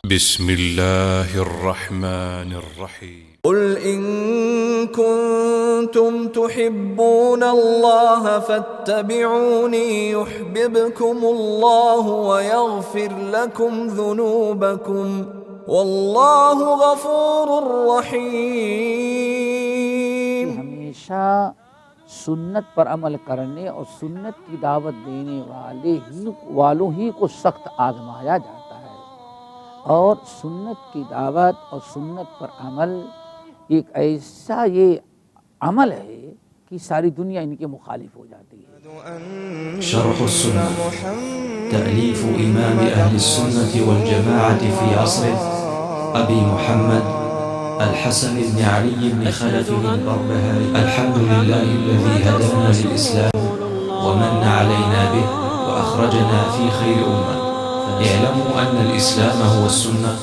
بسم الله الرحمن الرحيم قل إن كنتم تحبون الله فاتبعوني يحببكم الله ويغفر لكم ذنوبكم والله غفور رحيم۔ ہمیشہ سنت پر عمل کرنے اور سنت کی دعوت دینے والوں ہی کو سخت آزمایا جاتا ہے، اور سنت کی دعوت اور سنت پر عمل ایک ایسا یہ عمل ہے کہ ساری دنیا ان کے مخالف ہو جاتی ہے۔ شرح السنة تأليف إمام أهل السنة والجماعة في عصره أبي محمد الحسن بن علي بن خلف البربهاري الحمد لله الذي هدانا للإسلام ومن علينا به وأخرجنا في خير أمة اعلموا أن الإسلام هو السنة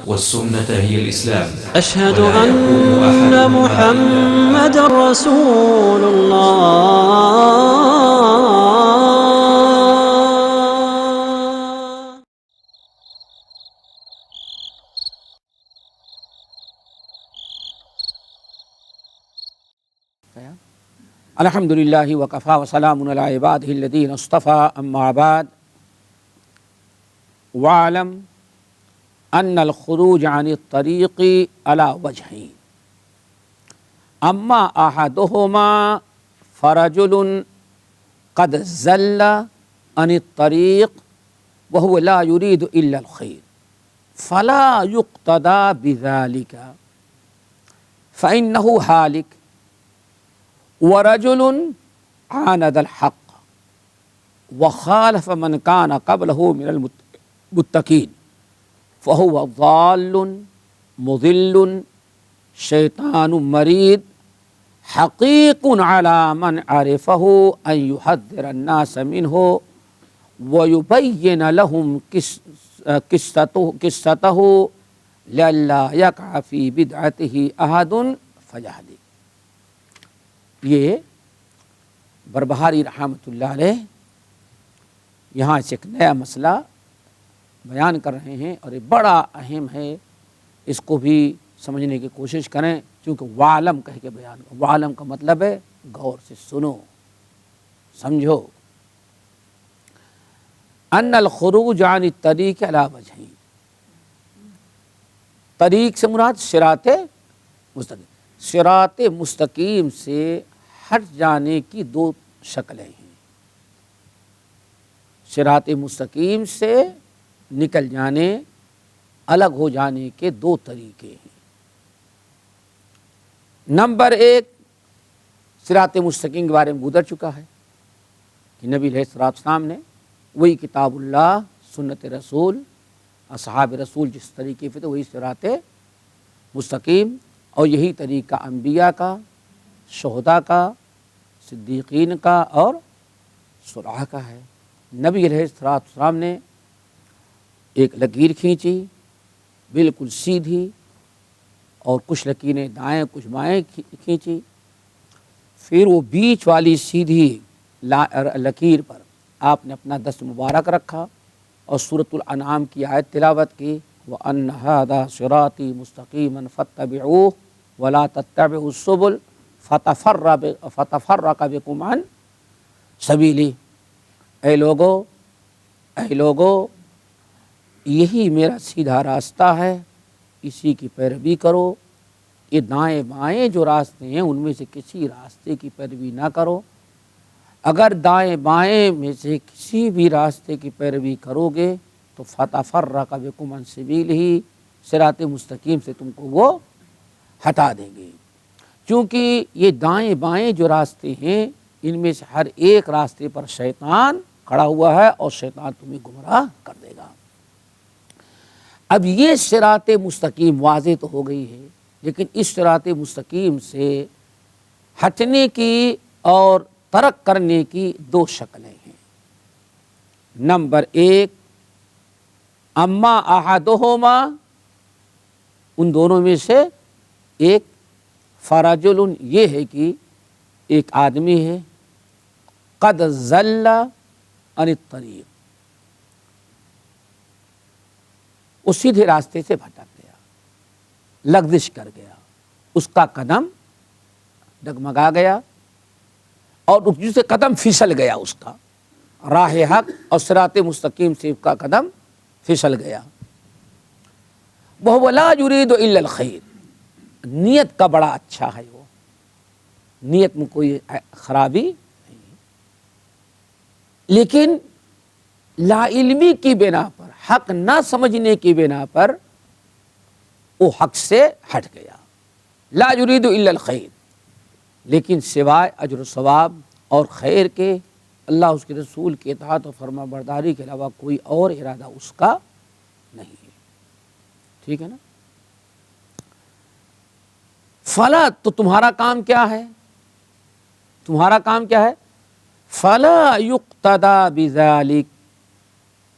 والسنة هي الإسلام أشهد أن محمد رسول الله۔ الحمد للہ وکفا وسلام علی عبادہ الذین اصطفى، اما بعد، واعلم ان الخروج عن الطریق علی وجہین، اما احدہما فرجل قد زل عن الطریق وهو لا يريد الا الخیر فلا يقتدى بذلك فإنه هالك، ورجل عاند الحق وخالف من كان قبله من المتقين فهو ضال مضل شيطان مريد حقيق على من عرفه أن يحذر الناس منه ويبين لهم قصته لئلا يقع في بدعته أحد فيهلك۔ یہ بربہاری رحمۃ اللہ علیہ یہاں سے ایک نیا مسئلہ بیان کر رہے ہیں، اور یہ بڑا اہم ہے، اس کو بھی سمجھنے کی کوشش کریں، چونکہ وعلم کہہ کے بیان کریں۔ وعلم کا مطلب ہے غور سے سنو، سمجھو۔ ان الخروج عن الطریق علی وجہین، طریق سے مراد صراط مستقیم، صراط مستقیم سے ہٹ جانے کی دو شکلیں ہیں، صراط مستقیم سے نکل جانے، الگ ہو جانے کے دو طریقے ہیں۔ نمبر ایک، صراط مستقیم کے بارے میں گزر چکا ہے کہ نبی علیہ السلام نے وہی کتاب اللہ، سنت رسول، اصحاب رسول جس طریقے پہ تھے وہی صراط مستقیم، اور یہی طریقہ انبیاء کا، شہداء کا، صدیقین کا اور صلحاء کا ہے۔ نبی علیہ السلام نے ایک لکیر کھینچی بالکل سیدھی، اور کچھ لکیریں دائیں کچھ بائیں کھینچی، پھر وہ بیچ والی سیدھی لکیر پر آپ نے اپنا دست مبارک رکھا اور سورۃ الانعام کی آیت تلاوت کی، وَأَنَّ هَذَا صِرَاطِي مُسْتَقِيمًا فَاتَّبِعُوهُ وَلَا تَتَّبِعُوا السُّبُلَ فَتَفَرَّقَ بِكُمْ عَنْ سَبِيلِهِ۔ اے لوگو، یہی میرا سیدھا راستہ ہے، اسی کی پیروی کرو، یہ دائیں بائیں جو راستے ہیں ان میں سے کسی راستے کی پیروی نہ کرو، اگر دائیں بائیں میں سے کسی بھی راستے کی پیروی کرو گے تو فَتَفَرَّقَ بِكُمْ عَنْ سَبِيلِهِ، صراط مستقیم سے تم کو وہ ہٹا دیں گے، چونکہ یہ دائیں بائیں جو راستے ہیں ان میں سے ہر ایک راستے پر شیطان کھڑا ہوا ہے اور شیطان تمہیں گمراہ کر دے گا۔ اب یہ صراط مستقیم واضح تو ہو گئی ہے، لیکن اس صراط مستقیم سے ہٹنے کی اور ترک کرنے کی دو شکلیں ہیں۔ نمبر ایک، اما احدہما، ان دونوں میں سے ایک، فرجل، یہ ہے کہ ایک آدمی ہے، قد زل عن الطریق، وہ سیدھے راستے سے بھٹک گیا، لغزش کر گیا، اس کا قدم ڈگمگا گیا اور جس سے قدم پھسل گیا، اس کا راہ حق اور صراط مستقیم سے اس کا قدم پھسل گیا۔ وَهُوَ لَا يُرِيدُ إِلَّا الْخَيْرَ، نیت کا بڑا اچھا ہے، وہ نیت میں کوئی خرابی نہیں، لیکن لا علمی کی بنا پر، حق نہ سمجھنے کی بنا پر وہ حق سے ہٹ گیا۔ لا یرید الا الخیر، لیکن سوائے اجر و ثواب اور خیر کے، اللہ اس کے رسول کے اطاعت و فرما برداری کے علاوہ کوئی اور ارادہ اس کا نہیں ہے۔ ٹھیک ہے نا؟ فلا، تو تمہارا کام کیا ہے؟ تمہارا کام کیا ہے؟ فلا یقتدا بذالک،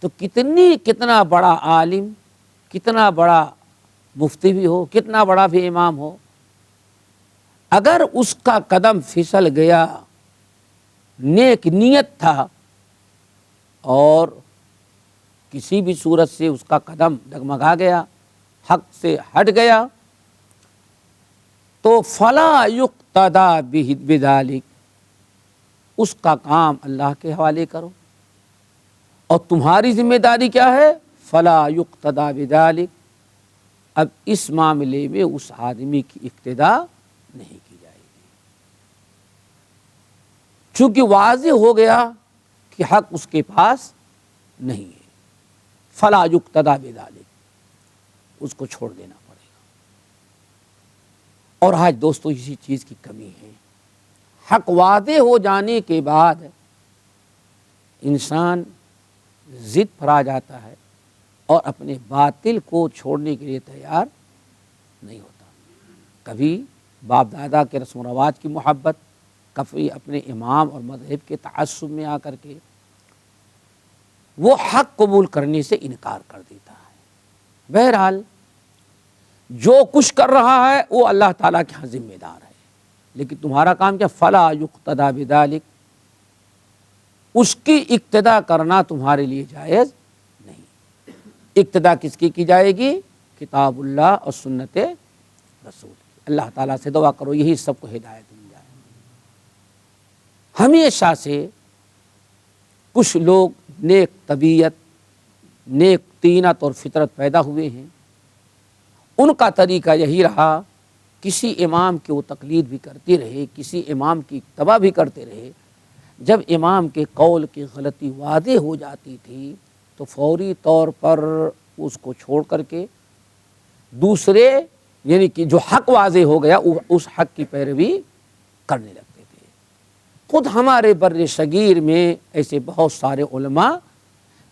تو کتنا بڑا عالم، کتنا بڑا مفتی بھی ہو، کتنا بڑا بھی امام ہو، اگر اس کا قدم پھسل گیا، نیک نیت تھا اور کسی بھی صورت سے اس کا قدم ڈگمگا گیا، حق سے ہٹ گیا، تو فلا یقتدا بذالک، اس کا کام اللہ کے حوالے کرو، اور تمہاری ذمہ داری کیا ہے؟ فلا یقتدا بذالک، اب اس معاملے میں اس آدمی کی اقتدا نہیں کی جائے گی، چونکہ واضح ہو گیا کہ حق اس کے پاس نہیں ہے۔ فلا یقتدا بذالک، اس کو چھوڑ دینا پڑے گا۔ اور آج دوستو اسی چیز کی کمی ہے، حق واضح ہو جانے کے بعد انسان ضد پر آ جاتا ہے اور اپنے باطل کو چھوڑنے کے لیے تیار نہیں ہوتا۔ کبھی باپ دادا کے رسم و رواج کی محبت، کبھی اپنے امام اور مذہب کے تعصب میں آ کر کے وہ حق قبول کرنے سے انکار کر دیتا ہے۔ بہرحال جو کچھ کر رہا ہے وہ اللہ تعالیٰ کے ہاں ذمہ دار ہے، لیکن تمہارا کام کیا؟ فلا یقتدا بذالک، اس کی اقتدا کرنا تمہارے لیے جائز نہیں۔ اقتدا کس کی جائے گی؟ کتاب اللہ اور سنت رسول کی۔ اللہ تعالیٰ سے دعا کرو یہی سب کو ہدایت مل جائے۔ ہمیشہ سے کچھ لوگ نیک طبیعت، نیک طینت اور فطرت پیدا ہوئے ہیں، ان کا طریقہ یہی رہا، کسی امام کی وہ تقلید بھی کرتے رہے، کسی امام کی اتباع بھی کرتے رہے، جب امام کے قول کی غلطی واضح ہو جاتی تھی تو فوری طور پر اس کو چھوڑ کر کے دوسرے، یعنی کہ جو حق واضح ہو گیا اس حق کی پیروی کرنے لگتے تھے۔ خود ہمارے بر صغیر میں ایسے بہت سارے علماء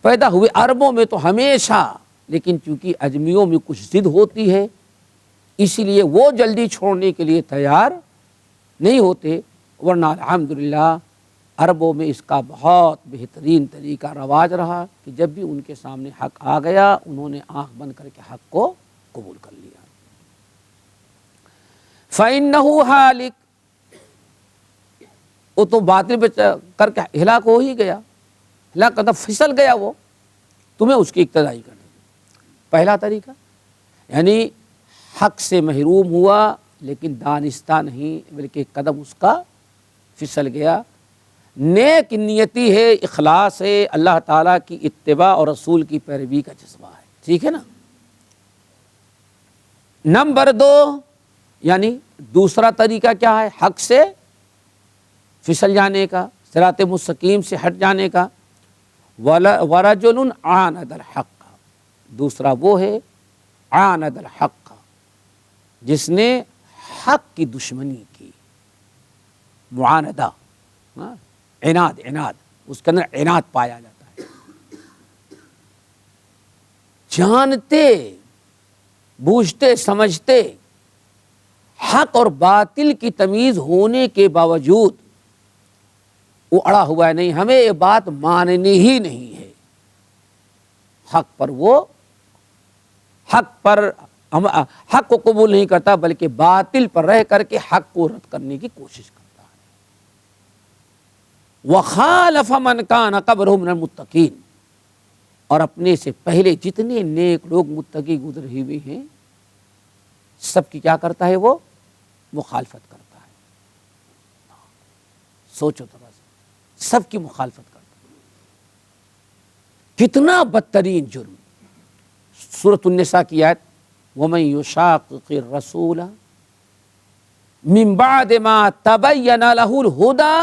پیدا ہوئے، عربوں میں تو ہمیشہ، لیکن چونکہ اجمیوں میں کچھ ضد ہوتی ہے اسی لیے وہ جلدی چھوڑنے کے لیے تیار نہیں ہوتے، ورنہ الحمدللہ عربوں میں اس کا بہت بہترین طریقہ رواج رہا کہ جب بھی ان کے سامنے حق آ گیا انہوں نے آنکھ بند کر کے حق کو قبول کر لیا۔ فَإِنَّهُ هَالِكٌ، وہ تو باطل پہ کر کے ہلاک ہو ہی گیا، ہلاک کا پھسل گیا، وہ تمہیں اس کی اقتدائی کرنی۔ پہلا طریقہ یعنی حق سے محروم ہوا لیکن دانستہ نہیں بلکہ قدم اس کا پھسل گیا، نیک نیتی ہے، اخلاص ہے، اللہ تعالیٰ کی اتباع اور رسول کی پیروی کا جذبہ ہے، ٹھیک ہے نا۔ نمبر 2، یعنی دوسرا طریقہ کیا ہے؟ حق سے پھسل جانے کا، صراط مستقیم سے ہٹ جانے کا۔ وَرَجُلٌ عَانَدَ الْحَقَّ، دوسرا وہ ہے عَانَدَ الْحَقَّ، جس نے حق کی دشمنی کی، معاندہ، عناد، اس کے اندر عناد پایا جاتا ہے۔ جانتے بوجھتے سمجھتے حق اور باطل کی تمیز ہونے کے باوجود وہ اڑا ہوا ہے، نہیں ہمیں یہ بات ماننی ہی نہیں ہے، حق کو قبول نہیں کرتا بلکہ باطل پر رہ کر کے حق کو رد کرنے کی کوشش کرتا ہے۔ وَخَالَفَ مَنْ كَانَ قَبْلَهُ مِنَ الْمُتَّقِينَ، اور اپنے سے پہلے جتنے نیک لوگ متقی گزرے ہوئے ہیں سب کی کیا کرتا ہے؟ وہ مخالفت کرتا ہے. سوچو ذرا سب کی مخالفت کرتا ہے. کتنا بدترین جرم. سورۃ النساء کی آیت وَمَن يُشَاقِقِ الرَّسُولَ مِن بَعْدِ مَا تَبَيَّنَ لَهُ الْهُدَى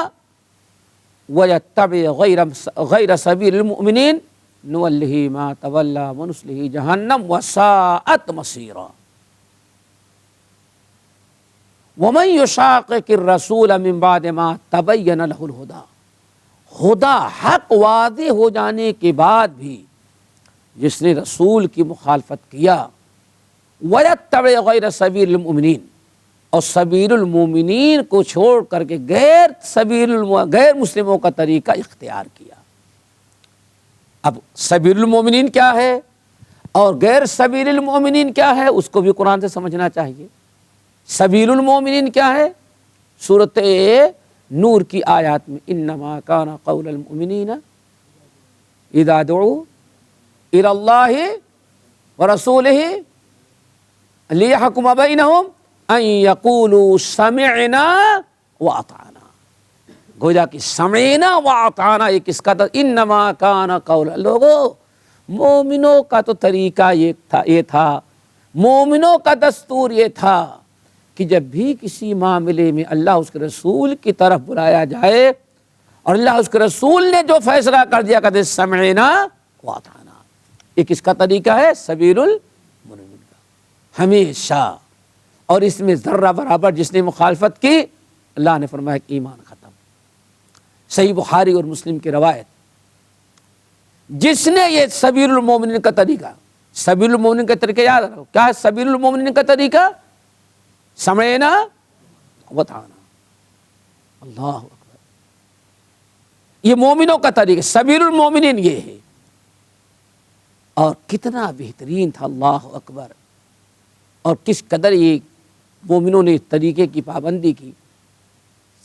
وَيَتَّبِعْ غَيْرَ سَبِيلِ الْمُؤْمِنِينَ نُوَلِّهِ مَا تَوَلَّى وَنُصْلِهِ جَهَنَّمَ وَسَاءَتْ مَصِيرًا. وَمَن يُشَاقِقِ الرَّسُولَ مِن بَعْدِ مَا تَبَيَّنَ لَهُ الْهُدَى. خدا حق واضح ہو جانے کے بعد بھی جس نے رسول کی مخالفت کیا وَيَتَّبِعْ غَيْرَ سَبِيلِ الْمُؤْمِنِينَ اور سبیل المومنین کو چھوڑ کر کے غیر مسلموں کا طریقہ اختیار کیا. اب سبیل المومنین کیا ہے اور غیر سبیل المومنین کیا ہے اس کو بھی قرآن سے سمجھنا چاہیے. سبیل المومنین کیا ہے؟ سورۃ نور کی آیات میں انما کان قول المؤمنین اذا دعوا الی اللہ ورسولہ لیحکم بینہم ان یقولوا سمعنا واطعنا. گویا کہ سمعنا واطعنا یہ کس کا تھا؟ انما کان قول. لوگوں مومنوں کا تو طریقہ یہ تھا مومنوں کا دستور یہ تھا کہ جب بھی کسی معاملے میں اللہ اس کے رسول کی طرف بلایا جائے اور اللہ اس کے رسول نے جو فیصلہ کر دیا کہتے سمعنا واطعنا. یہ کس کا طریقہ ہے؟ سبیل المؤمنین کا ہمیشہ. اور اس میں ذرہ برابر جس نے مخالفت کی اللہ نے فرمایا کہ ایمان ختم. صحیح بخاری اور مسلم کی روایت جس نے یہ سبیل المؤمنین کا طریقہ سبیل المؤمنین کا طریقہ یاد رکھو. کیا ہے سبیل المؤمنین کا طریقہ؟ سمعنا واطعنا. اللہ اکبر. یہ مومنوں کا طریقہ سبیل المؤمنین یہ ہے. اور کتنا بہترین تھا. اللہ اکبر. اور کس قدر یہ مومنوں نے اس طریقے کی پابندی کی.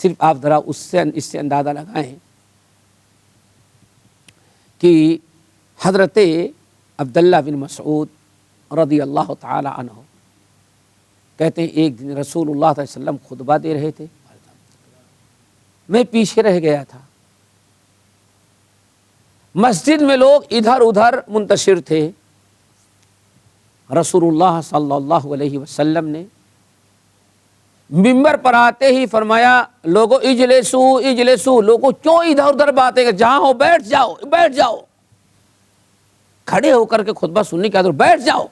صرف آپ ذرا اس سے اندازہ لگائیں کہ حضرت عبداللہ بن مسعود رضی اللہ تعالی عنہ کہتے ہیں ایک دن رسول اللہ صلی اللہ علیہ وسلم خطبہ دے رہے تھے. میں پیچھے رہ گیا تھا. مسجد میں لوگ ادھر ادھر منتشر تھے. رسول اللہ صلی اللہ علیہ وسلم نے ممبر پر آتے ہی فرمایا لوگو اجلسو. لوگوں کیوں ادھر ادھر باتیں کہ جہاں ہو بیٹھ جاؤ. کھڑے ہو کر کے خطبہ سننے کے بعد بیٹھ جاؤ.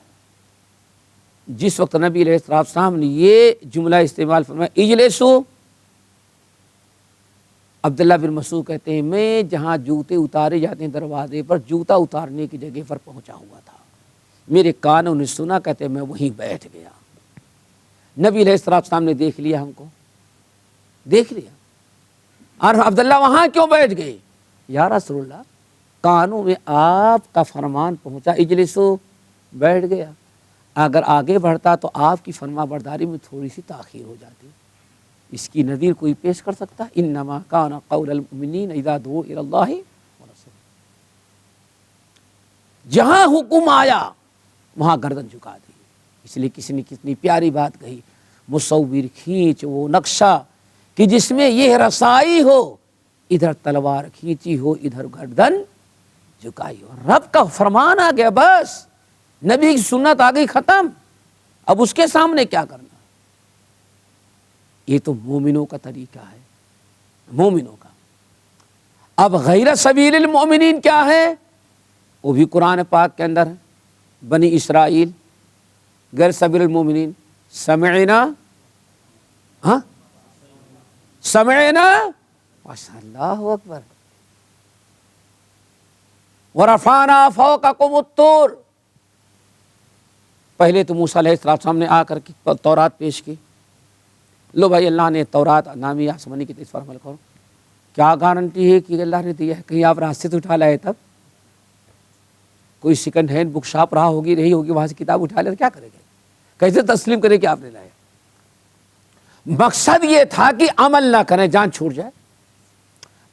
جس وقت نبی علیہ السلام نے یہ جملہ استعمال فرمایا اجلسو. عبداللہ بن مسعود کہتے ہیں میں جہاں جوتے اتارے جاتے ہیں دروازے پر جوتا اتارنے کی جگہ پر پہنچا ہوا تھا. میرے کانوں نے سنا کہتے ہیں میں وہیں بیٹھ گیا. نبی علیہ السلام نے دیکھ لیا ہم کو دیکھ لیا اور عبداللہ وہاں کیوں بیٹھ گئے؟ یا رسول اللہ کانوں میں آپ کا فرمان پہنچا اجلسو بیٹھ گیا. اگر آگے بڑھتا تو آپ کی فرما برداری میں تھوڑی سی تاخیر ہو جاتی. اس کی نظیر کوئی پیش کر سکتا؟ انما کان قول المؤمنین اذا دعوا الی اللہ ورسولہ. جہاں حکم آیا وہاں گردن جھکا دی. اس لیے کسی نے کتنی پیاری بات کہی مصور کھینچ وہ نقشہ کہ جس میں یہ رسائی ہو ادھر تلوار کھینچی ہو ادھر گردن جھکائی ہو. رب کا فرمان آ گیا بس نبی کی سنت آ گئی ختم. اب اس کے سامنے کیا کرنا؟ یہ تو مومنوں کا طریقہ ہے مومنوں کا. اب غیر سبیل المؤمنین کیا ہے؟ وہ بھی قرآن پاک کے اندر ہے. بنی اسرائیل غیر سبیل المؤمنین سمعنا اللہ اکبر ورفعنا فوقکم الطور. پہلے تو موسیٰ علیہ السلام نے آ کر کے تورات پیش کی. لو بھائی اللہ نے تورات نامی آسمانی کی اس پر عمل کرو. کیا گارنٹی ہے کہ اللہ نے دیا ہے؟ کہیں آپ راستے سے اٹھا لائے تب کوئی سیکنڈ ہینڈ بک شاپ رہی ہوگی وہاں سے کتاب اٹھا لے تو کیا کرے گا؟ کیسے تسلیم کرے کہ آپ نے لایا؟ مقصد یہ تھا کہ عمل نہ کریں جان چھوٹ جائے.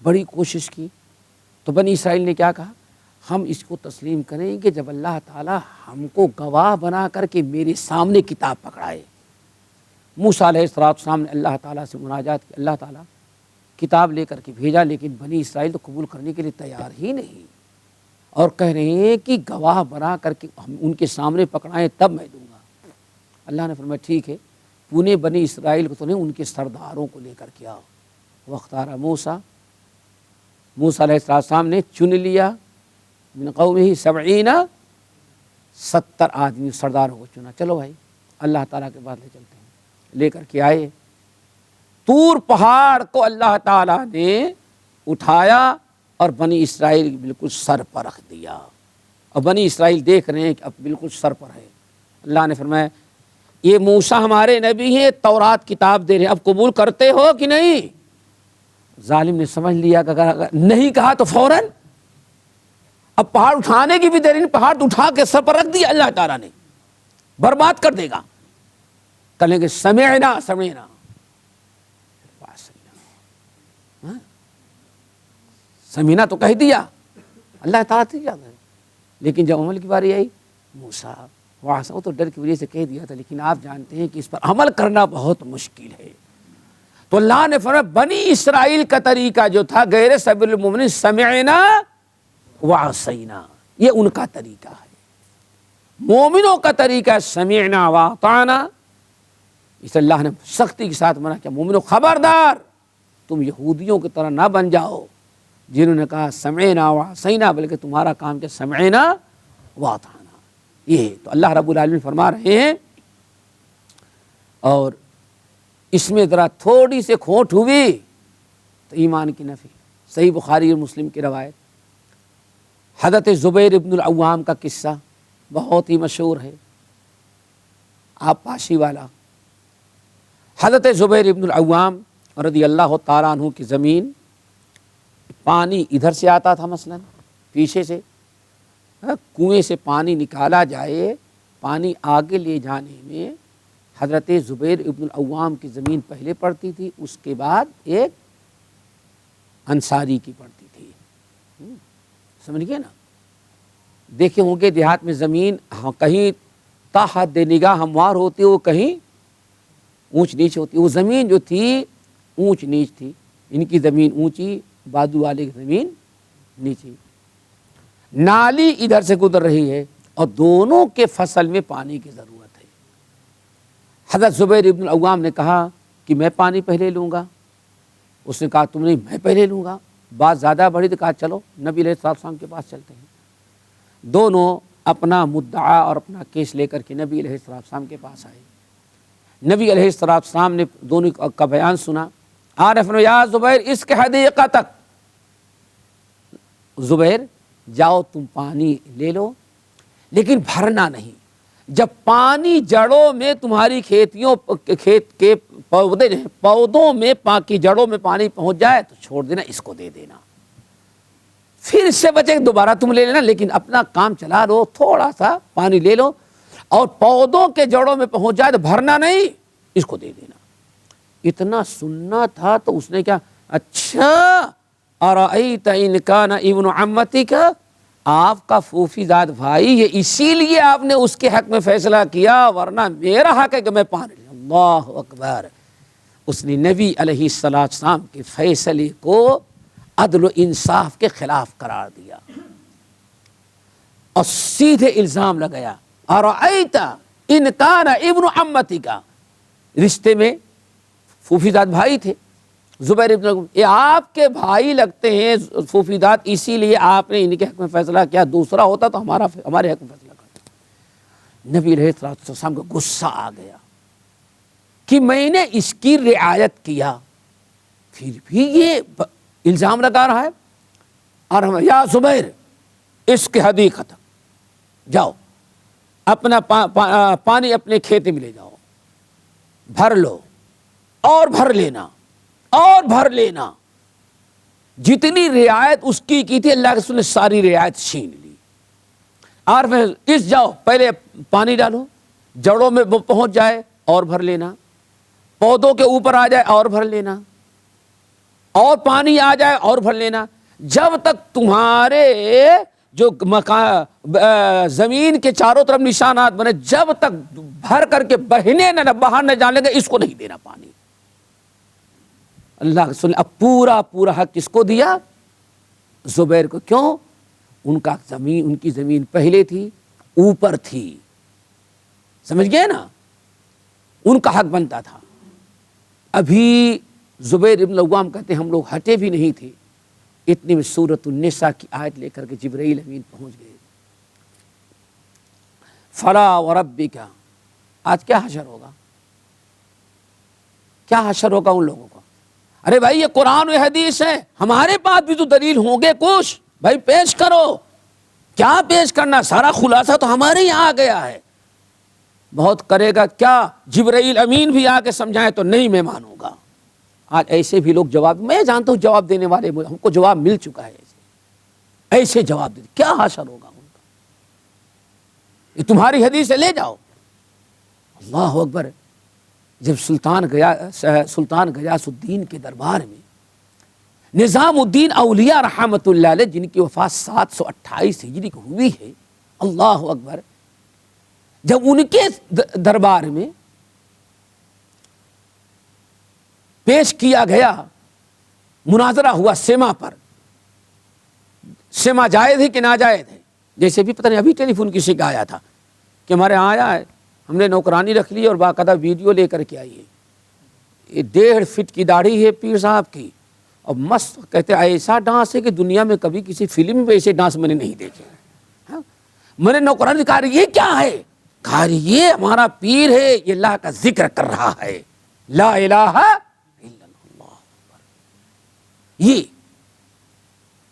بڑی کوشش کی تو بنی اسرائیل نے کیا کہا ہم اس کو تسلیم کریں کہ جب اللہ تعالیٰ ہم کو گواہ بنا کر کے میرے سامنے کتاب پکڑائے. موسیٰ علیہ السلام نے اللہ تعالیٰ سے مناجات کی, اللہ تعالیٰ کتاب لے کر کے بھیجا لیکن بنی اسرائیل تو قبول کرنے کے لیے تیار ہی نہیں, اور کہہ رہے ہیں کہ گواہ بنا کر کے ہم ان کے سامنے پکڑائیں تب میں دوں گا. اللہ نے فرمایا ٹھیک ہے, پونے بنی اسرائیل کو تو نہیں, ان کے سرداروں کو لے کر کے آؤ. واختار موسیٰ علیہ السلام نے چن لیا من قومہ 70 آدمی سرداروں کو چنا. چلو بھائی اللہ تعالیٰ کے بعد لے چلتے ہیں. لے کر کے آئے. طور پہاڑ کو اللہ تعالیٰ نے اٹھایا اور بنی اسرائیل بالکل سر پر رکھ دیا, اور بنی اسرائیل دیکھ رہے ہیں کہ اب بالکل سر پر ہے. اللہ نے فرمایا یہ موسیٰ ہمارے نبی ہیں, تورات کتاب دے رہے ہیں, اب قبول کرتے ہو کہ نہیں؟ ظالم نے سمجھ لیا کہ اگر نہیں کہا تو فوراً اب پہاڑ اٹھانے کی بھی دیر نہیں, پہاڑ اٹھا کے سر پر رکھ دیا اللہ تعالیٰ نے, برباد کر دے گا. کہیں گے سمعنا سمینا تو کہہ دیا اللہ تعالیٰ تھی جاتا ہے, لیکن جب عمل کی باری آئی موسیٰ وہ تو ڈر کی وجہ سے کہہ دیا تھا, لیکن آپ جانتے ہیں کہ اس پر عمل کرنا بہت مشکل ہے. تو اللہ نے فرمایا بنی اسرائیل کا طریقہ جو تھا غیر سبیل المؤمنین سمعنا وعصینا, یہ ان کا طریقہ ہے. مومنوں کا طریقہ سمعنا واطعنا. اس اللہ نے سختی کے ساتھ منع کیا, مومنوں خبردار تم یہودیوں کی طرح نہ بن جاؤ جنہوں نے کہا سمعنا وعصینا, بلکہ تمہارا کام کیا سمعنا واطعنا. یہ تو اللہ رب العالمین فرما رہے ہیں. اور اس میں ذرا تھوڑی سی کھوٹ ہوئی تو ایمان کی نفی. صحیح بخاری اور مسلم کی روایت, حضرت زبیر ابن العوام کا قصہ بہت ہی مشہور ہے, آپ پاشی والا. حضرت زبیر ابن العوام رضی اللہ تعالیٰ عنہ کی زمین, پانی ادھر سے آتا تھا, مثلا پیچھے سے کنویں سے پانی نکالا جائے, پانی آگے لے جانے میں حضرت زبیر ابن العوام کی زمین پہلے پڑتی تھی, اس کے بعد ایک انصاری کی پڑتی تھی. سمجھ گئے نا؟ دیکھے ہوں گے دیہات میں زمین کہیں تا حد نگاہ ہموار ہوتی ہے, وہ کہیں اونچ نیچ ہوتی ہے. وہ زمین جو تھی اونچ نیچ تھی, ان کی زمین اونچی, بادو والے کی زمین نیچی. نالی ادھر سے گزر رہی ہے اور دونوں کے فصل میں پانی کی ضرورت ہے. حضرت زبیر ابن العوام نے کہا کہ میں پانی پہلے لوں گا. اس نے کہا تم نہیں, میں پہلے لوں گا. بات زیادہ بڑھی تو کہا چلو نبی علیہ السلام کے پاس چلتے ہیں. دونوں اپنا مدعا اور اپنا کیس لے کر کے نبی علیہ السلام کے پاس آئے. نبی علیہ السلام نے دونوں کا بیان سنا. عارف نے یا زبیر اس کے حدیقہ تک, زبیر جاؤ تم پانی لے لو لیکن بھرنا نہیں. جب پانی جڑوں میں تمہاری کھیتیوں کھیت کے پودوں میں کی جڑوں میں پانی پہنچ جائے تو چھوڑ دینا, اس کو دے دینا. پھر اس سے بچے دوبارہ تم لے لینا, لیکن اپنا کام چلا لو, تھوڑا سا پانی لے لو اور پودوں کے جڑوں میں پہنچ جائے تو بھرنا نہیں, اس کو دے دینا. اتنا سننا تھا تو اس نے کیا, اچھا ارأیت ان کان ابن عمتک, آپ کا پھوپھی زاد بھائی, یہ اسی لیے آپ نے اس کے حق میں فیصلہ کیا, ورنہ میرا حق ہے کہ میں پانی لوں. اللہ اکبر. اس نے نبی علیہ السلام کے فیصلے کو عدل و انصاف کے خلاف قرار دیا اور سیدھے الزام لگایا ارأیت ان کان ابن عمتک. رشتے میں پھوپھی زاد بھائی تھے زبیر ابن, یہ آپ کے بھائی لگتے ہیں پھوپھی داد, اسی لیے آپ نے ان کے حق میں فیصلہ کیا, دوسرا ہوتا تو ہمارے حق میں فیصلہ کرتا. نبی علیہ السلام کو غصہ آ گیا کہ میں نے اس کی رعایت کیا, پھر بھی یہ الزام لگا رہا ہے. اور ہم یا زبیر اس کے حدیقہ جاؤ, اپنا پانی اپنے کھیت میں لے جاؤ, بھر لو اور بھر لینا اور بھر لینا. جتنی رعایت اس کی تھی اللہ کے رسول نے ساری رعایت چھین لی. اور پھر اس جاؤ پہلے پانی ڈالو, جڑوں میں پہنچ جائے اور بھر لینا, پودوں کے اوپر آ جائے اور بھر لینا, اور پانی آ جائے اور بھر لینا, جب تک تمہارے جو زمین کے چاروں طرف نشانات بنے، جب تک بھر کر کے بہنے نہ باہر نہ جانے گے اس کو نہیں دینا پانی۔ اللہ رسول نے اب پورا حق کس کو دیا؟ زبیر کو۔ کیوں؟ ان کی زمین پہلے تھی، اوپر تھی، سمجھ گئے نا، ان کا حق بنتا تھا۔ ابھی زبیر ابن العوام کہتے ہیں ہم لوگ ہٹے بھی نہیں تھے، اتنے میں سورۃ النساء کی آیت لے کر کے جبرائیل امین پہنچ گئے۔ فلا وربک، آج کیا حشر ہوگا؟ کیا حشر ہوگا ان لوگوں کا؟ ارے بھائی یہ قرآن و حدیث ہے، ہمارے پاس بھی تو دلیل ہوں گے کچھ، بھائی پیش کرو۔ کیا پیش کرنا؟ سارا خلاصہ تو ہمارے یہاں آ گیا ہے۔ بہت کرے گا کیا؟ جبرائیل امین بھی آ کے سمجھائے تو نہیں میں مانوں گا۔ آج ایسے بھی لوگ جواب، میں جانتا ہوں جواب دینے والے، ہم کو جواب مل چکا ہے، ایسے جواب دے، کیا حشر ہوگا ان کا؟ یہ تمہاری حدیث ہے، لے جاؤ۔ اللہ اکبر۔ جب سلطان غیاث الدین کے دربار میں نظام الدین اولیاء رحمت اللہ علیہ، جن کی وفات 728 ہجری کو ہوئی ہے، اللہ اکبر، جب ان کے دربار میں پیش کیا گیا، مناظرہ ہوا سیما پر، سیما جائز ہے کہ ناجائز ہے؟ جیسے بھی پتہ نہیں، ابھی ٹیلی فون کسی کا آیا تھا کہ ہمارے یہاں آیا ہے، ہم نے نوکرانی رکھ لی اور باقاعدہ ویڈیو لے کر کے آئی ہے، یہ 1.5 فٹ کی داڑھی ہے پیر صاحب کی، اور مست کہتے ایسا ڈانس ہے کہ دنیا میں کبھی کسی فلم میں ایسے ڈانس میں نے نہیں دیکھے۔ میں نے نوکرانی کہا یہ کیا ہے؟ کہا یہ ہمارا پیر ہے، یہ اللہ کا ذکر کر رہا ہے، لا الہ الا اللہ۔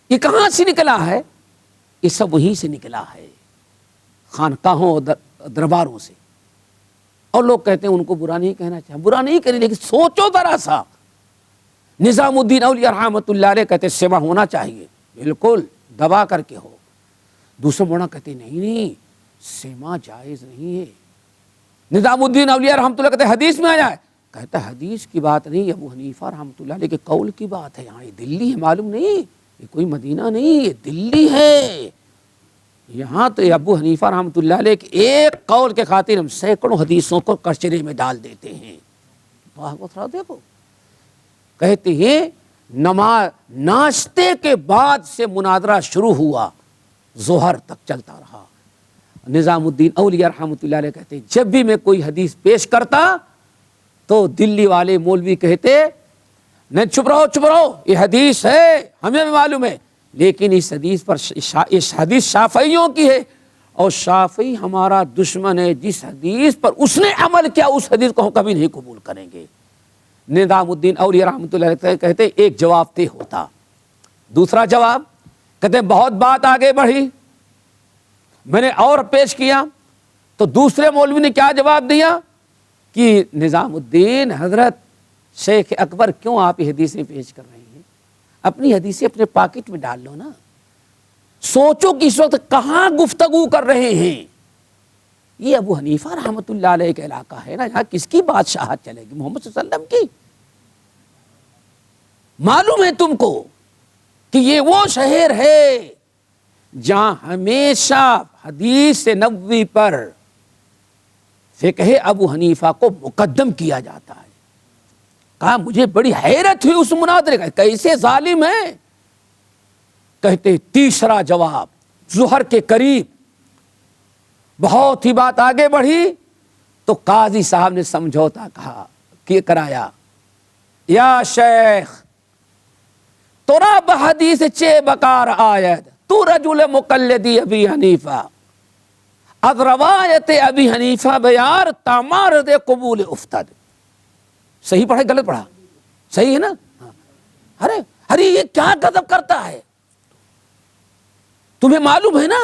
یہ کہاں سے نکلا ہے؟ یہ سب وہیں سے نکلا ہے، خانقاہوں اور درباروں سے۔ اور لوگ کہتے ہیں ان کو برا نہیں کہنا چاہیے، برا نہیں کریں، لیکن سوچو ذرا سا، نظام الدین اولیاء رحمت اللہ علیہ کہتے سیما ہونا چاہیے، بالکل دبا کر کے ہو۔ دوسرے مولانا کہتے نہیں سیما جائز نہیں ہے۔ نظام الدین اولیاء رحمت اللہ کہتے حدیث میں آیا ہے، کہتا حدیث کی بات نہیں، ابو حنیفہ رحمت اللہ علیہ کے قول کی بات ہے، یہاں یہ دلی ہے، معلوم نہیں، یہ کوئی مدینہ نہیں، یہ دلی ہے۔ یہاں تو ابو حنیفہ رحمت اللہ علیہ کے ایک قول کے خاطر ہم سینکڑوں حدیثوں کو کچرے میں ڈال دیتے ہیں۔ دیکھو کہتے ہیں ناشتے کے بعد سے مناظرہ شروع ہوا، ظہر تک چلتا رہا۔ نظام الدین اولیاء رحمت اللہ علیہ کہتے ہیں جب بھی میں کوئی حدیث پیش کرتا تو دلی والے مولوی کہتے نہیں چپ رہو، یہ حدیث ہے، ہمیں بھی معلوم ہے، لیکن اس حدیث پر اس حدیث شافعیوں کی ہے، اور شافعی ہمارا دشمن ہے، جس حدیث پر اس نے عمل کیا اس حدیث کو ہم کبھی نہیں قبول کریں گے۔ نظام الدین اولیاء رحمۃ اللہ علیہ کہتے ایک جواب طے ہوتا، دوسرا جواب کہتے بہت بات آگے بڑھی، میں نے اور پیش کیا تو دوسرے مولوی نے کیا جواب دیا کہ نظام الدین حضرت شیخ اکبر کیوں آپ یہ حدیثیں پیش کر رہے ہیں، اپنی حدیثیں اپنے پاکٹ میں ڈال لو نا، سوچو کہ اس وقت کہاں گفتگو کر رہے ہیں۔ یہ ابو حنیفہ رحمت اللہ علیہ کا علاقہ ہے نا، یہاں کس کی بادشاہت چلے گی؟ محمد صلی اللہ علیہ وسلم کی۔ معلوم ہے تم کو کہ یہ وہ شہر ہے جہاں ہمیشہ حدیث نبوی پر فقہ ابو حنیفہ کو مقدم کیا جاتا ہے۔ کہا مجھے بڑی حیرت ہوئی اس مناظرے کا، کیسے ظالم ہے۔ کہتے تیسرا جواب ظہر کے قریب بہت ہی بات آگے بڑھی تو قاضی صاحب نے سمجھوتا کہا کہ کرایا، یا شیخ ترا بحدیث چے بکار آید تو رجل مقلدی ابی حنیفہ، از روایت ابی حنیفہ بیار تامارد قبول افتد۔ صحیح پڑھا غلط پڑھا؟ صحیح ہے نا؟ ارے یہ کیا غضب کرتا ہے؟ تمہیں معلوم ہے نا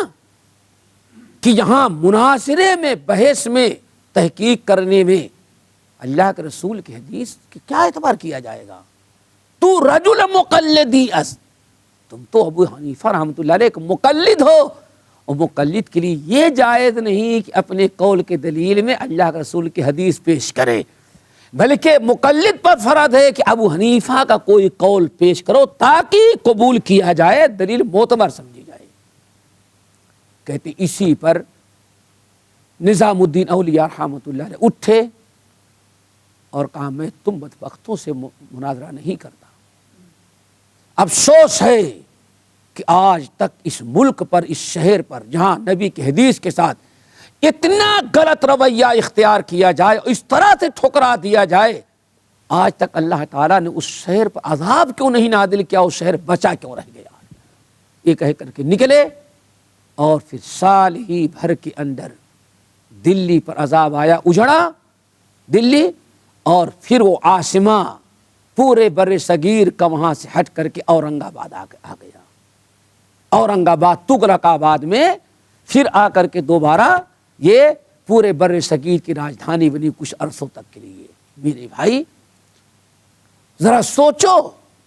کہ یہاں مناظرے میں، بحث میں، تحقیق کرنے میں اللہ کے رسول کی حدیث کی کیا اعتبار کیا جائے گا؟ تو رجل مقلدی اس، تم تو ابو حنیفہ رحمۃ اللہ علیہ کا مقلد ہو، اور مقلد کے لیے یہ جائز نہیں کہ اپنے قول کے دلیل میں اللہ کے رسول کی حدیث پیش کرے، بلکہ مقلد پر فرض ہے کہ ابو حنیفہ کا کوئی قول پیش کرو تاکہ قبول کیا جائے، دلیل معتبر سمجھی جائے۔ کہتے اسی پر نظام الدین اولیاء رحمۃ اللہ علیہ اٹھے اور کہا میں تم بدبختوں سے مناظرہ نہیں کرتا. افسوس ہے کہ آج تک اس ملک پر، اس شہر پر، جہاں نبی کی حدیث کے ساتھ اتنا غلط رویہ اختیار کیا جائے، اس طرح سے ٹھکرا دیا جائے، آج تک اللہ تعالیٰ نے اس شہر پر عذاب کیوں نہیں نازل کیا، اس شہر بچا کیوں رہ گیا. یہ کہہ کر کے نکلے اور پھر سال ہی بھر کے اندر دلی پر عذاب آیا، اجڑا دلی، اور پھر وہ عاصمہ پورے بر صغیر کا وہاں سے ہٹ کر کے اورنگ آباد آ گیا. اورنگ آباد تغلق آباد میں پھر آ کر کے دوبارہ یہ پورے بر صغیر کی راجدھانی بنی کچھ عرصوں تک کے لیے. میرے بھائی ذرا سوچو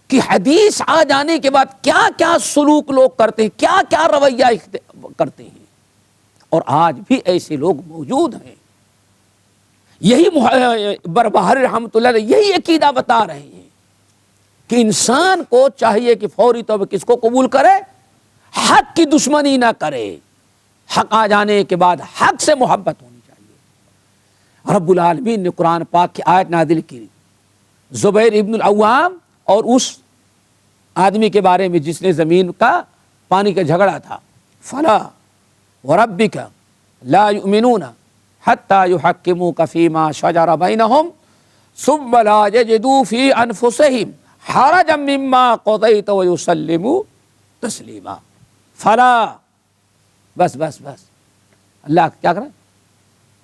کہ حدیث آ جانے کے بعد کیا کیا سلوک لوگ کرتے ہیں، کیا کیا رویہ کرتے ہیں، اور آج بھی ایسے لوگ موجود ہیں. یہی بربہاری رحمۃ اللہ علیہ یہی عقیدہ بتا رہے ہیں کہ انسان کو چاہیے کہ فوری طور پر کس کو قبول کرے، حق کی دشمنی نہ کرے. حق آ جانے کے بعد حق سے محبت ہونی چاہیے. رب العالمین نے قرآن پاک کی آیت نازل کی زبیر ابن العوام اور اس آدمی کے بارے میں جس نے زمین کا پانی کا جھگڑا تھا. فلا وربک لا یؤمنون حتی یحکموک فیما شجر بینہم ثم لا یجدوا فی انفسہم حرجا مما قضیت ویسلموا تسلیما. فلا بس بس بس اللہ کیا کرے،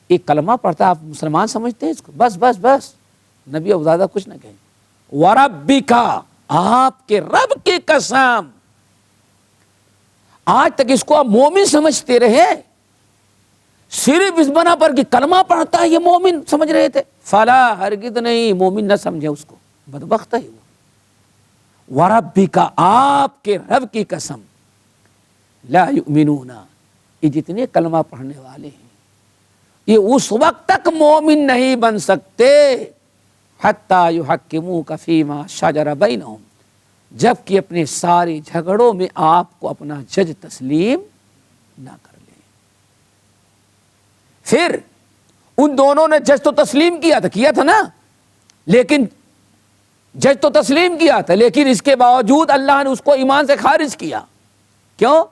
ایک کلمہ پڑھتا آپ مسلمان سمجھتے ہیں اس کو، بس بس بس نبی اب زیادہ کچھ نہ کہیں. وربکا، آپ کے رب کی قسم. آج تک اس کو آپ مومن سمجھتے رہے، صرف اس بنا پر کہ کلمہ پڑھتا ہے یہ مومن سمجھ رہے تھے. فلا، ہرگز نہیں، مومن نہ سمجھے اس کو، بدبخت ہے وہ. وربکا، آپ کے رب کی قسم، لا یؤمنون، یہ جتنے کلمہ پڑھنے والے ہیں یہ اس وقت تک مومن نہیں بن سکتے حتی یحکموک فیما شجر بینہم، جب کہ اپنے سارے جھگڑوں میں آپ کو اپنا جج تسلیم نہ کر لیں. پھر ان دونوں نے جج تو تسلیم کیا تھا نا، لیکن جج تو تسلیم کیا تھا، لیکن اس کے باوجود اللہ نے اس کو ایمان سے خارج کیا. کیوں؟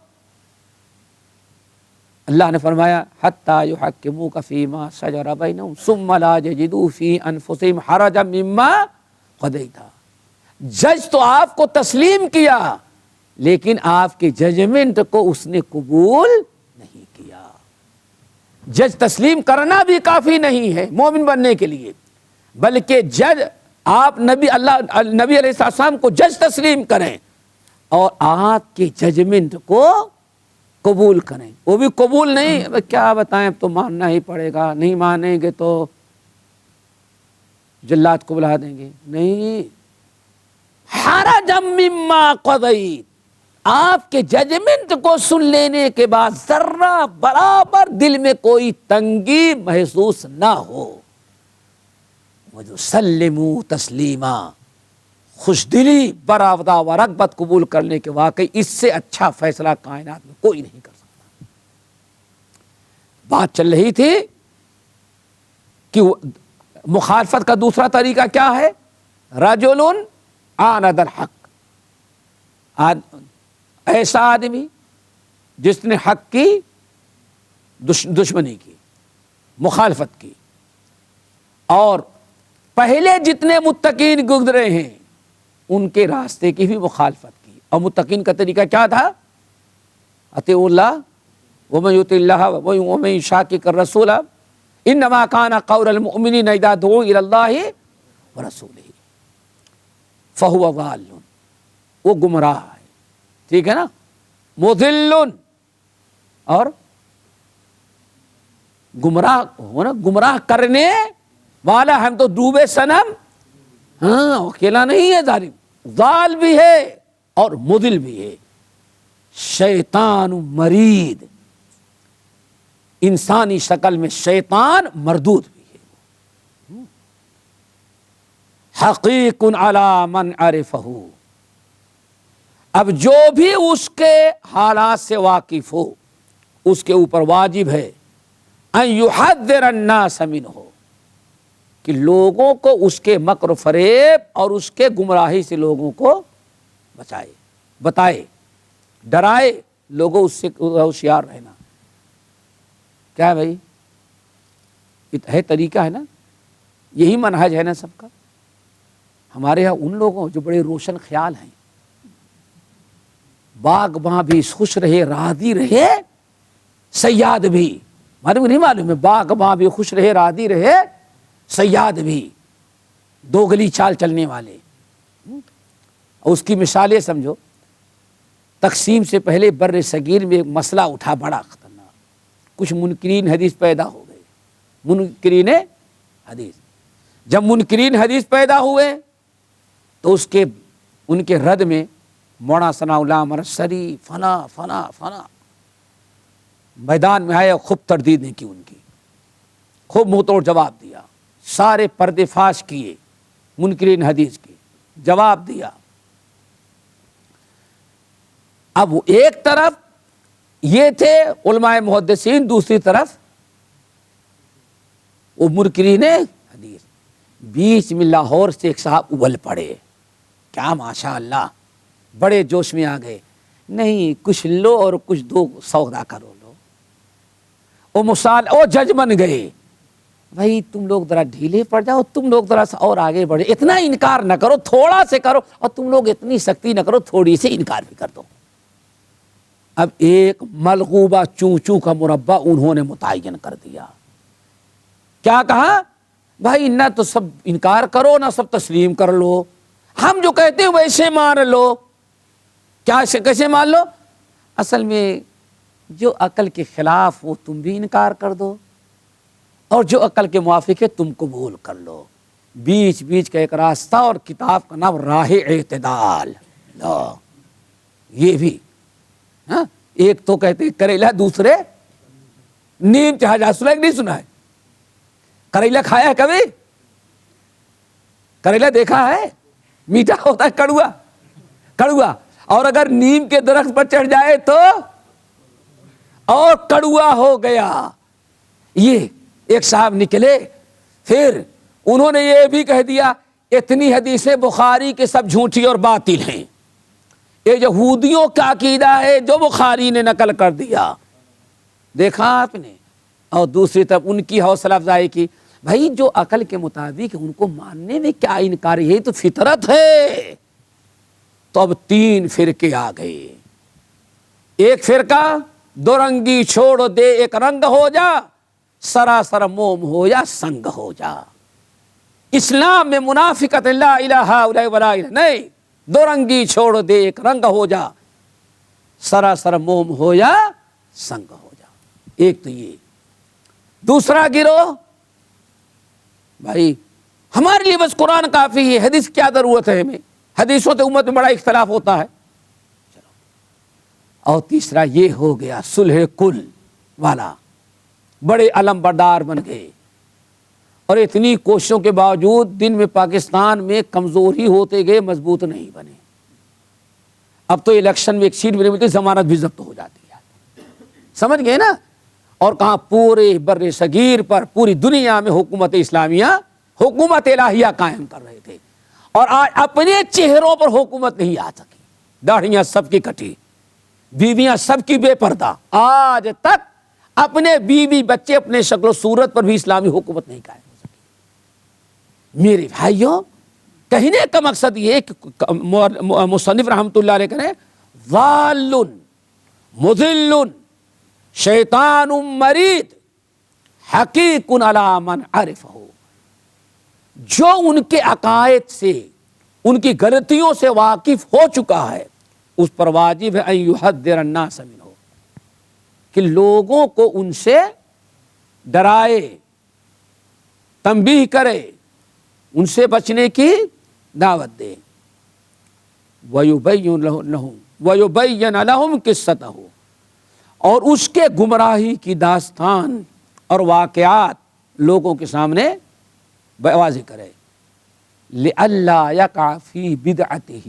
اللہ نے فرمایا حتی یحکموک فیما شجر بینہم ثم لا یجدوا فی انفسہم حرجا مما قضیت. جج تو آپ کو تسلیم کیا لیکن آپ کے ججمنٹ کو اس نے قبول نہیں کیا. جج تسلیم کرنا بھی کافی نہیں ہے مومن بننے کے لیے، بلکہ جج آپ نبی علیہ السلام کو جج تسلیم کریں اور آپ کے ججمنٹ کو قبول کریں. وہ بھی قبول نہیں، کیا بتائیں، اب تو ماننا ہی پڑے گا، نہیں مانیں گے تو جلات کو بلا دیں گے. نہیں، حرجا مما قضیت، آپ کے ججمنٹ کو سن لینے کے بعد ذرہ برابر دل میں کوئی تنگی محسوس نہ ہو. وَيُسَلِّمُوا تسلیما، خوش دلی برآمدہ و رغبت قبول کرنے کے واقعی اس سے اچھا فیصلہ کائنات میں کوئی نہیں کر سکتا. بات چل رہی تھی کہ مخالفت کا دوسرا طریقہ کیا ہے، رجل عاند الحق، ایسا آدمی جس نے حق کی دشمنی کی، مخالفت کی، اور پہلے جتنے متقین گزرے ہیں ان کے راستے کی بھی مخالفت کی. اور متقین کا طریقہ کیا تھا، اطیعوا اللہ ومن یطع اللہ ومن یشاقق الرسول انما کان قول المؤمنین اذا دعوا الی اللہ ورسولہ فہو ضال، وہ گمراہ ہے، ٹھیک ہے نا، مضل، اور گمراہ ہونا، گمراہ کرنے والا. ہم تو ڈوبے صنم، ہاں اکیلا نہیں ہے، ظالم ضال بھی ہے اور مضل بھی ہے. شیطان مرید، انسانی شکل میں شیطان مردود بھی ہے. حقیق علی من عرفہ، اب جو بھی اس کے حالات سے واقف ہو اس کے اوپر واجب ہے ان یحذر الناس منہ، کہ لوگوں کو اس کے مکر و فریب اور اس کے گمراہی سے لوگوں کو بچائے، بتائے، ڈرائے، لوگوں اس سے ہوشیار رہنا۔ کیا ہے بھائی؟ یہ ہے طریقہ ہے نا، یہی منہج ہے نا سب کا۔ ہمارے ہاں ان لوگوں جو بڑے روشن خیال ہیں، باغباں بھی خوش رہے راضی رہے، صیاد بھی، معلوم نہیں معلوم ہے، باغباں بھی خوش رہے راضی رہے، صیاد بھی، دوگلی چال چلنے والے۔ اور اس کی مثالیں سمجھو، تقسیم سے پہلے بر صغیر میں ایک مسئلہ اٹھا بڑا خطرناک، کچھ منکرین حدیث پیدا ہو گئے، منکرین حدیث۔ جب منکرین حدیث پیدا ہوئے تو ان کے رد میں مولانا ثناء اللہ مرسری فنا فنا فنا میدان میں آئے، خوب تردید نے کی، ان کی خوب منہ توڑ جواب دیا، سارے پردے فاش کیے منکرین حدیث کے، جواب دیا۔ اب ایک طرف یہ تھے علماء محدثین، دوسری طرف وہ منکرین حدیث، بیچ میں لاہور سے ایک صاحب ابل پڑے، کیا ماشاء اللہ، بڑے جوش میں آ گئے، نہیں کچھ لو اور کچھ دو سودا کرو لو، وہ جج بن گئے، بھائی تم لوگ ذرا ڈھیلے پڑ جاؤ، تم لوگ ذرا سا اور آگے بڑھے، اتنا انکار نہ کرو، تھوڑا سے کرو، اور تم لوگ اتنی سختی نہ کرو، تھوڑی سے انکار بھی کر دو۔ اب ایک ملغوبہ چوں کا مربع انہوں نے متعین کر دیا۔ کیا کہا؟ بھائی نہ تو سب انکار کرو، نہ سب تسلیم کر لو، ہم جو کہتے ہیں ویسے مان لو۔ کیا کیسے مان لو؟ اصل میں جو عقل کے خلاف وہ تم بھی انکار کر دو، اور جو عقل کے موافق ہے تم قبول کر لو، بیچ بیچ کا ایک راستہ، اور کتاب کا نام راہ اعتدال۔ یہ بھی ہاں، ایک تو کہتے ہیں کریلا، دوسرے نیم چاہا، سنا کہ نہیں سنا ہے؟ کریلا کھایا ہے کبھی؟ کریلا دیکھا ہے؟ میٹھا ہوتا ہے، کڑوا کڑوا، اور اگر نیم کے درخت پر چڑھ جائے تو اور کڑوا ہو گیا۔ یہ ایک صاحب نکلے، پھر انہوں نے یہ بھی کہہ دیا اتنی حدیثیں بخاری کے سب جھوٹی اور باطل ہیں، یہ یہودیوں کا عقیدہ ہے جو بخاری نے نقل کر دیا۔ دیکھا آپ نے؟ اور دوسری طرف ان کی حوصلہ افزائی کی، بھائی جو عقل کے مطابق ان کو ماننے میں کیا انکار ہے، یہ تو فطرت ہے۔ تو اب 3 فرقے آ گئے، ایک فرقہ دو رنگی چھوڑ دے ایک رنگ ہو جا، سراسر موم ہو یا سنگ ہو جا۔ اسلام میں منافقت لا الہ الا ولا الہ نہیں، دو رنگی چھوڑ دے ایک رنگ ہو جا، سراسر موم ہو یا سنگ ہو جا۔ ایک تو یہ۔ دوسرا گروہ، بھائی ہمارے لیے بس قرآن کافی ہے، حدیث کیا ضرورت ہے ہمیں، حدیثوں سے امت میں بڑا اختلاف ہوتا ہے۔ اور تیسرا یہ ہو گیا صلح کل والا، بڑے علم بردار بن گئے، اور اتنی کوششوں کے باوجود دن میں پاکستان میں کمزور ہی ہوتے گئے، مضبوط نہیں بنے۔ اب تو الیکشن میں ایک سیٹ بھی نہیں ملتی، ضمانت بھی ضبط ہو جاتی ہے، سمجھ گئے نا؟ اور کہاں پورے بر صغیر پر، پوری دنیا میں حکومت اسلامیہ، حکومت الہیہ قائم کر رہے تھے، اور آج اپنے چہروں پر حکومت نہیں آ سکی، داڑھیاں سب کی کٹی، بیویاں سب کی بے پردہ، آج تک اپنے بیوی بچے اپنے شکل و صورت پر بھی اسلامی حکومت نہیں قائم ہو سکی۔ میرے بھائیوں، کہنے کا مقصد یہ کہ مصنف رحمۃ اللہ علیہ کہنے ضال مضل شیطان مرید حقیق علی من عرفہ، جو ان کے عقائد سے، ان کی غلطیوں سے واقف ہو چکا ہے، اس پر واجب ہے ان یحذر الناس منہ، کہ لوگوں کو ان سے ڈرائے، تنبیہ کرے، ان سے بچنے کی دعوت دے۔ وَيُبَيِّنَ لَهُمْ قِصَّتَهُ، اور اس کے گمراہی کی داستان اور واقعات لوگوں کے سامنے واضح کرے، لِأَلَّا يَقَعَ فِي بِدْعَتِهِ،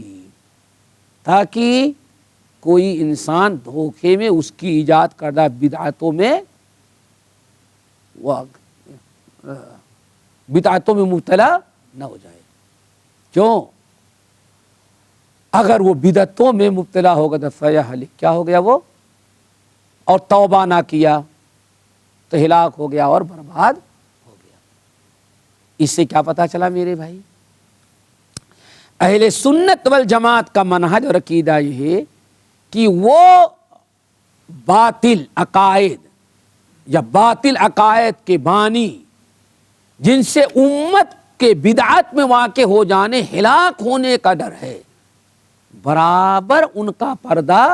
تاکہ کوئی انسان دھوکے میں اس کی ایجاد کردہ بدعتوں میں مبتلا نہ ہو جائے. کیوں؟ اگر وہ بدعتوں میں مبتلا ہوگا تو فیہلک، کیا ہو گیا وہ، اور توبہ نہ کیا تو ہلاک ہو گیا اور برباد ہو گیا. اس سے کیا پتا چلا میرے بھائی، اہل سنت والجماعت کا منہج اور عقیدہ یہ ہے کہ وہ باطل عقائد یا باطل عقائد کے بانی جن سے امت کے بدعت میں واقع ہو جانے، ہلاک ہونے کا ڈر ہے، برابر ان کا پردہ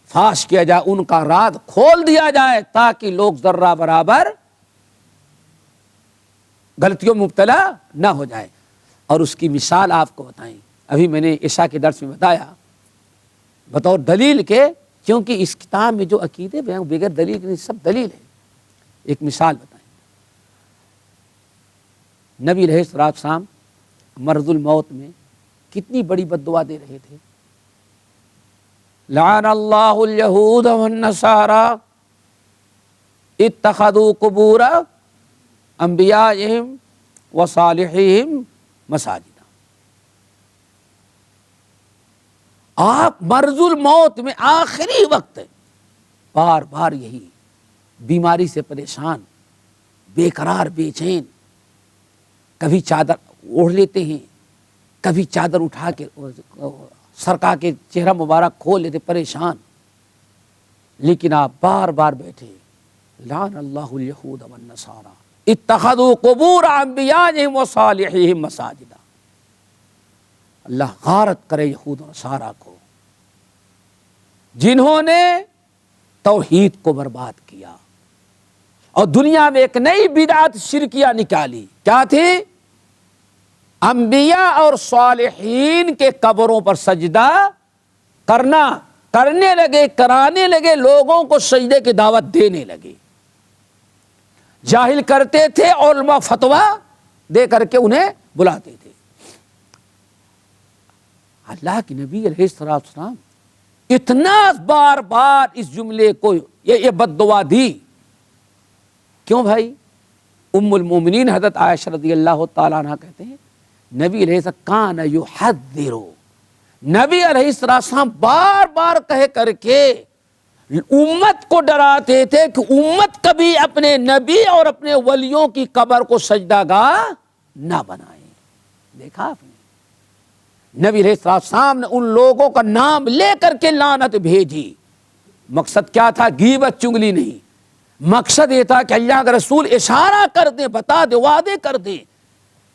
فاش کیا جائے، ان کا راز کھول دیا جائے تاکہ لوگ ذرہ برابر غلطیوں میں مبتلا نہ ہو جائے. اور اس کی مثال آپ کو بتائیں، ابھی میں نے عشاء کے درس میں بتایا بطور دلیل کے، کیونکہ اس کتاب میں جو عقیدے بیان بغیر دلیل کے نہیں، سب دلیل ہے. ایک مثال بتائیں، نبی علیہ السلام مرض الموت میں کتنی بڑی بد دعا دے رہے تھے، لعن اللہ الیہود والنصارى اتخذوا قبور انبیائہم وصالحیہم مساجد. آپ مرض الموت میں آخری وقت بار بار یہی بیماری سے پریشان، بے قرار، بے چین، کبھی چادر اوڑھ لیتے ہیں، کبھی چادر اٹھا کے سرکا کے چہرہ مبارک کھول لیتے، پریشان، لیکن آپ بار بار بیٹھے، لعن اللہ الیہود والنصارى اتخذوا قبور انبیائہم وصالحیہم مساجد. اللہ غارت کرے یہود و نصارہ کو جنہوں نے توحید کو برباد کیا اور دنیا میں ایک نئی بدعت شرکیہ نکالی. کیا تھی؟ انبیاء اور صالحین کے قبروں پر سجدہ کرنے لگے، کرانے لگے، لوگوں کو سجدے کی دعوت دینے لگے. جاہل کرتے تھے، علماء فتویٰ دے کر کے انہیں بلاتے تھے. اللہ کی نبی علیہ السلام اتنا بار بار اس جملے کو یہ بد دعا دی. کیوں بھائی؟ ام المومنین حضرت عائشہ رضی اللہ تعالیٰ عنہ کہتے ہیں نبی علیہ السلام کان یحذر، نبی علیہ السلام بار بار کہہ کر کے امت کو ڈراتے تھے کہ امت کبھی اپنے نبی اور اپنے ولیوں کی قبر کو سجدہ گاہ نہ بنائیں. دیکھا آپ نے، نبی علیہ السلام نے ان لوگوں کا نام لے کر کے لعنت بھیجی. مقصد کیا تھا؟ غیبت چگلی نہیں، مقصد یہ تھا کہ اللہ کا رسول اشارہ کر دیں، بتا دے، وعدے کر دیں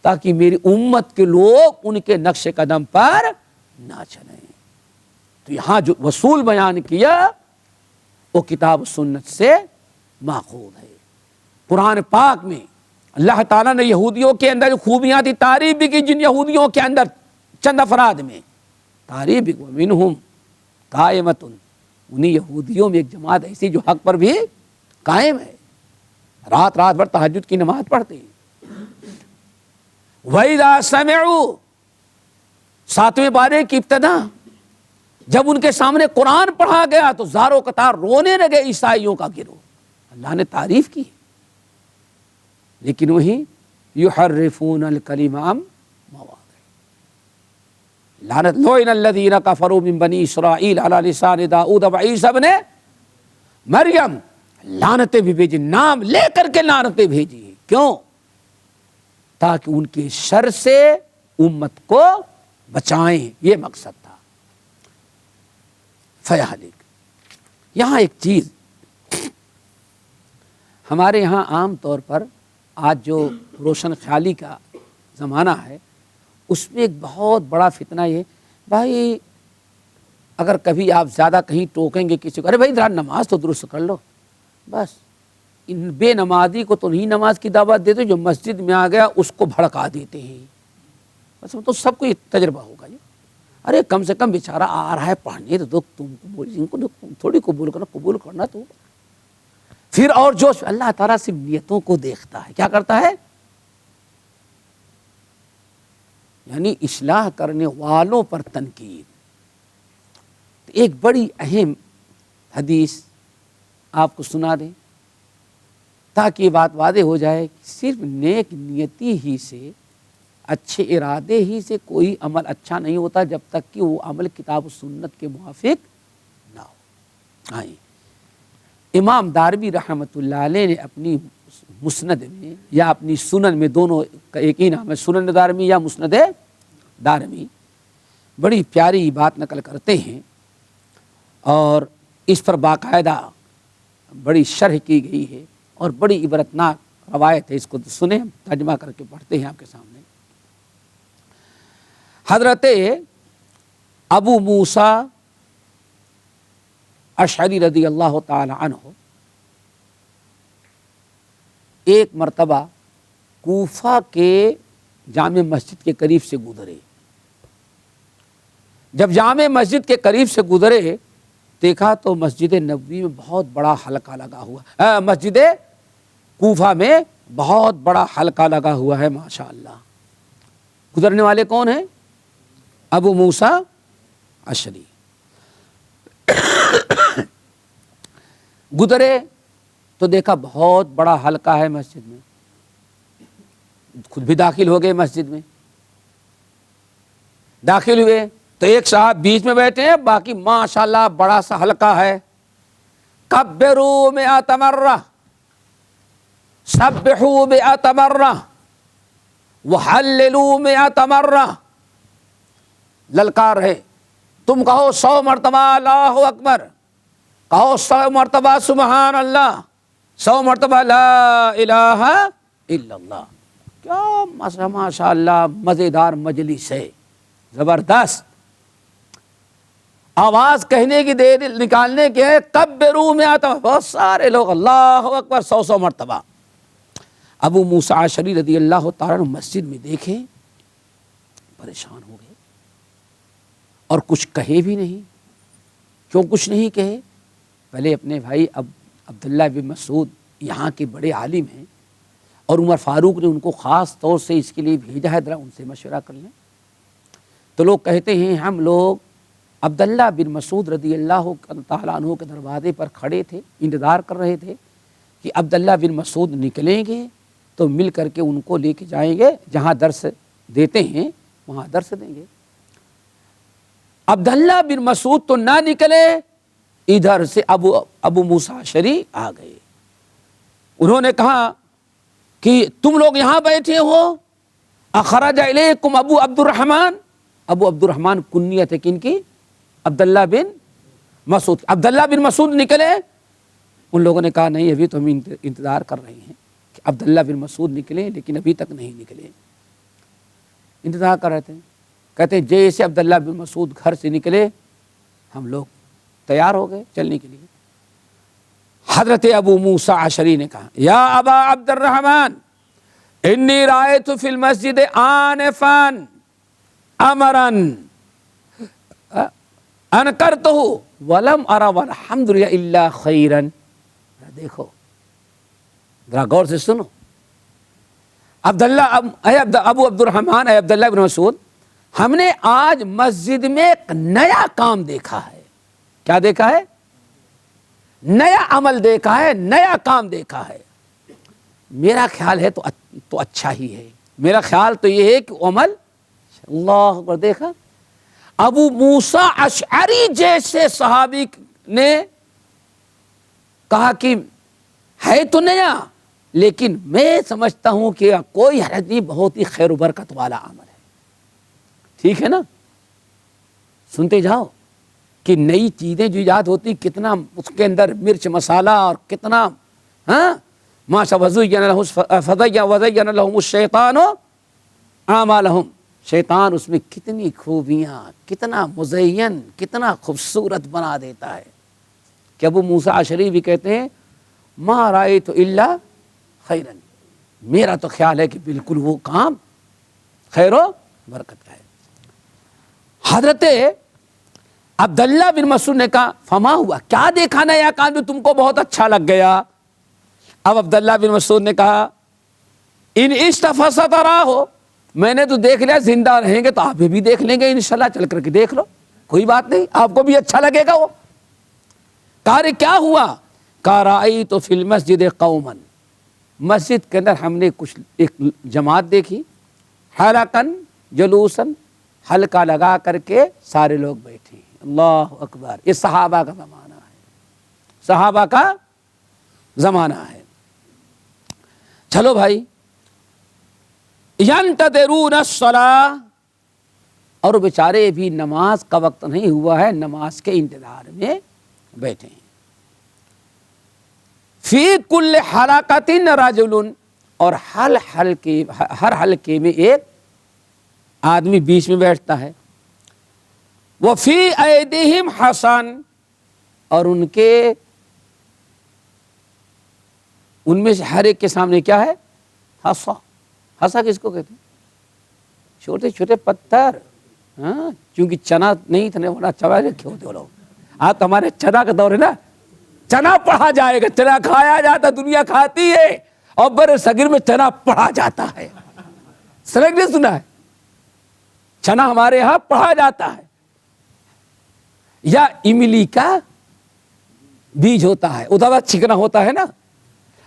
تاکہ میری امت کے لوگ ان کے نقش قدم پر نہ چلیں. تو یہاں جو وصول بیان کیا وہ کتاب سنت سے ماخوذ ہے. قرآن پاک میں اللہ تعالیٰ نے یہودیوں کے اندر جو خوبیاں تھی تعریف بھی کی، جن یہودیوں کے اندر چند افراد میں تعریف بھی، ومنہم قائمۃ، انہی یہودیوں میں ایک جماعت ایسی جو حق پر بھی قائم ہے، رات رات بھر تہجد کی نماز پڑھتے ہیں. وَإِذَا سَمِعُوا، 7ویں پارے کی ابتدا، جب ان کے سامنے قرآن پڑھا گیا تو زاروں قطار رونے لگے عیسائیوں کا گروہ. اللہ نے تعریف کی، لیکن وہی یحرفون الکلم عن مواضع، لعنت لعن الذین کفروا من بنی اسرائیل علی لسان داؤد وعیسی ابن مریم. لعنتیں بھی بھیجی، نام لے کر کے لعنتیں بھیجی. کیوں؟ تاکہ ان کے شر سے امت کو بچائیں، یہ مقصد تھا. فیہلک. یہاں ایک چیز ہمارے یہاں عام طور پر آج جو روشن خیالی کا زمانہ ہے اس میں ایک بہت بڑا فتنہ یہ، بھائی اگر کبھی آپ زیادہ کہیں ٹوکیں گے کسی کو، ارے بھائی ذرا نماز تو درست کر لو، بس ان بے نمازی کو تو نہیں نماز کی دعوت دیتے، جو مسجد میں آ گیا اس کو بھڑکا دیتے ہیں. بس تو سب کو یہ تجربہ ہوگا جی، ارے کم سے کم بیچارہ آ رہا ہے پڑھنے تو تم قبول، ان کو تھوڑی قبول کرنا، قبول کرنا تو. پھر اور جو اللہ تعالیٰ سے نیتوں کو دیکھتا ہے، کیا کرتا ہے؟ یعنی اصلاح کرنے والوں پر تنقید. ایک بڑی اہم حدیث آپ کو سنا دیں تاکہ یہ بات واضح ہو جائے کہ صرف نیک نیتی ہی سے، اچھے ارادے ہی سے کوئی عمل اچھا نہیں ہوتا جب تک کہ وہ عمل کتاب و سنت کے موافق نہ ہو۔ امام دارمی رحمۃ اللہ علیہ نے اپنی مسند میں یا اپنی سنن میں، دونوں کا ایک ہی نام ہے، سنن دارمی یا مسند دارمی، بڑی پیاری بات نقل کرتے ہیں اور اس پر باقاعدہ بڑی شرح کی گئی ہے اور بڑی عبرتناک روایت ہے۔ اس کو سنیں، ہم ترجمہ کر کے پڑھتے ہیں آپ کے سامنے۔ حضرت ابو موسیٰ اشعری رضی اللہ تعالی عنہ ایک مرتبہ کوفہ کے جامع مسجد کے قریب سے گزرے۔ جب جامع مسجد کے قریب سے گزرے دیکھا تو مسجد نبوی میں بہت بڑا حلقہ لگا ہوا، مسجد کوفہ میں بہت بڑا حلقہ لگا ہوا ہے، ماشاءاللہ۔ گزرنے والے کون ہیں؟ ابو موسیٰ اشعری۔ گزرے تو دیکھا بہت بڑا حلقہ ہے مسجد میں، خود بھی داخل ہو گئے مسجد میں۔ داخل ہوئے تو ایک صاحب بیچ میں بیٹھے ہیں، باقی ماشاءاللہ بڑا سا حلقہ ہے۔ کبروا مئۃ مرہ، سبحوا مئۃ مرہ، وحللوا مئۃ مرہ، للکار ہے، تم کہو 100 مرتبہ اللہ اکبر، کہو 100 مرتبہ سبحان اللہ، 100 مرتبہ لا الہ الا اللہ۔ کیا ماشاء اللہ مزیدار مجلس ہے، زبردست۔ آواز کہنے کی دیر نکالنے کے کبروا مئۃ، بہت سارے لوگ اللہ اکبر 100 مرتبہ۔ ابو موسیٰ اشعری رضی اللہ تعالیٰ عنہ مسجد میں دیکھے، پریشان ہو گئے اور کچھ کہے بھی نہیں۔ کیوں کچھ نہیں کہے؟ پہلے اپنے بھائی عبداللہ بن مسعود یہاں کے بڑے عالم ہیں اور عمر فاروق نے ان کو خاص طور سے اس کے لیے بھیجا ہے، ذرا ان سے مشورہ کر لیں۔ تو لوگ کہتے ہیں ہم لوگ عبداللہ بن مسعود رضی اللہ تعالیٰ عنہ کے دروازے پر کھڑے تھے، انتظار کر رہے تھے کہ عبداللہ بن مسعود نکلیں گے تو مل کر کے ان کو لے کے جائیں گے، جہاں درس دیتے ہیں وہاں درس دیں گے۔ عبداللہ بن مسعود تو نہ نکلے، ادھر سے ابو موسیٰ اشعری آ گئے۔ انہوں نے کہا کہ تم لوگ یہاں بیٹھے ہو، اخرج الیکم ابو عبد الرحمن۔ ابو عبد الرحمن کنیت ہے کن کی؟ عبداللہ بن مسعود۔ عبداللہ بن مسعود نکلے؟ ان لوگوں نے کہا نہیں، ابھی تو ہم انتظار کر رہے ہیں کہ عبداللہ بن مسعود نکلے، لیکن ابھی تک نہیں نکلے، انتظار کر رہے تھے۔ کہتے ہیں جیسے عبداللہ بن مسعود گھر سے نکلے ہم لوگ تیار ہو گئے چلنے کے لیے۔ حضرت ابو موسیٰ اشعری نے کہا یا ابا عبد الرحمن انی رأیت فی المسجد آنفا امرا انکرتہ ولم ارى والحمد للہ الا خیرا۔ دیکھو ذرا غور سے سنو، ابو عبد الرحمن اے عبداللہ بن مسعود، ہم نے آج مسجد میں ایک نیا کام دیکھا ہے۔ کیا دیکھا ہے؟ نیا عمل دیکھا ہے، نیا کام دیکھا ہے۔ میرا خیال ہے تو اچھا ہی ہے، میرا خیال تو یہ ہے کہ عمل اللہ اکبر۔ دیکھا ابو موسیٰ اشعری جیسے صحابی نے کہا کہ ہے تو نیا، لیکن میں سمجھتا ہوں کہ کوئی حرج نہیں، بہت ہی خیر و برکت والا عمل ہے۔ ٹھیک ہے نا؟ سنتے جاؤ کہ نئی چیزیں جو ایجاد ہوتی کتنا اس کے اندر مرچ مسالہ اور کتنا ماشا وزین لهم الشیطان اعمالهم، شیطان اس میں کتنی خوبیاں، کتنا مزین، کتنا خوبصورت بنا دیتا ہے کہ ابو موسیٰ اشعری بھی کہتے ہیں ما رأیت الا خیرا، میرا تو خیال ہے کہ بالکل وہ کام خیر و برکت کا ہے۔ حضرت عبداللہ بن مسعود نے کہا فما ہوا، کیا دیکھا نیا کام جو تم کو بہت اچھا لگ گیا؟ اب عبداللہ بن مسعود نے کہا ان استفسد راہو، میں نے تو دیکھ لیا، زندہ رہیں گے تو آپ بھی دیکھ لیں گے انشاءاللہ، چل کر کے دیکھ لو۔ کوئی بات نہیں، آپ کو بھی اچھا لگے گا وہ۔ کہا رے کیا ہوا؟ کہا رأیت فی المسجد قوما، مسجد کے اندر ہم نے کچھ ایک جماعت دیکھی، حلقاً جلوساً، حلقہ لگا کر کے سارے لوگ بیٹھے ہیں۔ اللہ اکبر، یہ صحابہ کا زمانہ ہے، صحابہ کا زمانہ ہے۔ چلو بھائی، ینتظرون الصلاۃ، اور بیچارے بھی نماز کا وقت نہیں ہوا ہے، نماز کے انتظار میں بیٹھے ہیں۔ فی کل حلقۃ رجل، اور ہر حلقے میں ایک آدمی بیچ میں بیٹھتا ہے۔ وفی ایدیہم حسن، اور ان میں سے ہر ایک کے سامنے کیا ہے؟ حصا۔ حصا کس کو کہتے ہیں؟ چھوٹے چھوٹے پتھر، ہاں، چونکہ چنا نہیں تھا ورنہ چبا رکھے ہوتے وہ لوگ۔ آپ ہمارے چنا کا دور ہے نا، چنا پڑھا جائے گا، چنا کھایا جاتا، دنیا کھاتی ہے، اور بر صغیر میں چنا پڑھا جاتا ہے۔ سرگ نے سنا ہے؟ چنا ہمارے ہاں پڑھا جاتا ہے، یا املی کا بیج ہوتا ہے، ادھر چکنا ہوتا ہے نا،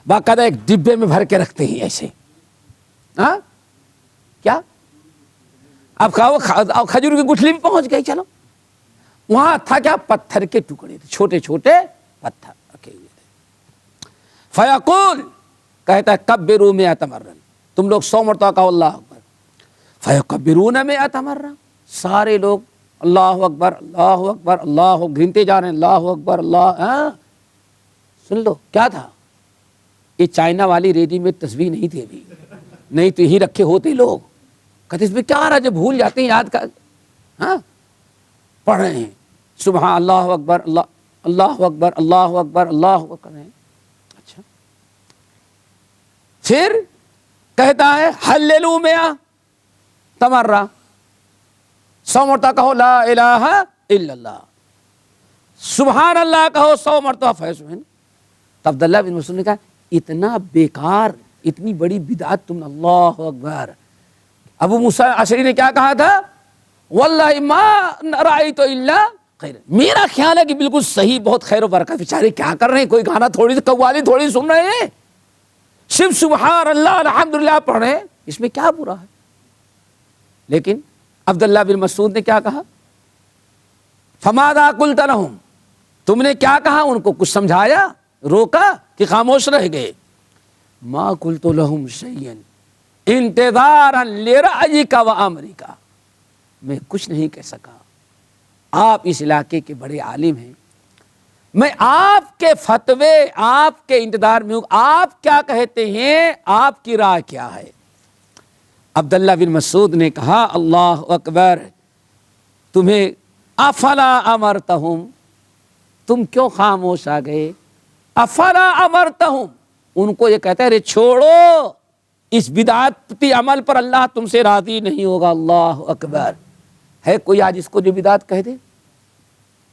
باقاعدہ ایک ڈبے میں بھر کے رکھتے ہیں ایسے، ہاں کیا؟ اب کھجور کی گٹھلی میں پہنچ گئی، چلو وہاں تھا کیا؟ پتھر کے ٹکڑے تھے، چھوٹے چھوٹے پتھر رکھے ہوئے تھے۔ فیقول، کہتا ہے کبروا 100 مرہ، تم لوگ 100 مرتبہ کہو اللہ اکبر۔ فیکبرون 100 مرہ، سارے لوگ اللہ اکبر اللہ اکبر اللہ، گنتے جا رہے ہیں، اللہ اکبر اللہ۔ ہاں سن لو کیا تھا، یہ چائنا والی ریڈی میڈ تصویر نہیں تھی ابھی، نہیں تو یہی رکھے ہوتے لوگ، کہتے اس میں کیا آ رہا ہے، جب بھول جاتے ہیں یاد کا، ہاں پڑھ رہے ہیں سبحان اللہ اکبر اللہ اللہ اکبر اللہ اکبر اللہ اکبر کر رہے ہیں۔ اچھا، پھر کہتا ہے ہللو 100 مرہ، 100 مرتبہ کہو لا الہ الا اللہ، سبحان اللہ کہو 100 مرتبہ فیسبحان۔ تو عبداللہ بن مسعود نے کہا اتنا بیکار، اتنی بڑی بدعت تم نے، اللہ اکبر۔ ابو موسیٰ اشعری نے کیا کہا تھا؟ واللہ ما رأیت الا خیر، میرا خیال ہے کہ بالکل صحیح، بہت خیر و برکت۔ بیچارے کیا کر رہے ہیں، کوئی گانا تھوڑی سی قوالی تھوڑی سن رہے ہیں، صرف سبحان اللہ الحمدللہ پڑھ رہے ہیں، اس میں کیا برا ہے؟ لیکن عبداللہ بن مسعود نے کیا کہا؟ فماذا قلت لهم، تم نے کیا کہا ان کو؟ کچھ سمجھایا، روکا کہ خاموش رہ گئے؟ ما قلت لهم شيئا انتظارا لرأيك وامرك، میں کچھ نہیں کہہ سکا، آپ اس علاقے کے بڑے عالم ہیں، میں آپ کے فتوے، آپ کے انتظار میں ہوں، آپ کیا کہتے ہیں، آپ کی رائے کیا ہے؟ عبداللہ بن مسعود نے کہا اللہ اکبر، تمہیں افلا امرتہم، تم کیوں خاموش آ گئے؟ افلا امرتہم، ان کو یہ کہتا ہے رے چھوڑو اس بدعتی عمل پر، اللہ تم سے راضی نہیں ہوگا۔ اللہ اکبر۔ ہے کوئی آج اس کو جو بدعت کہہ دے؟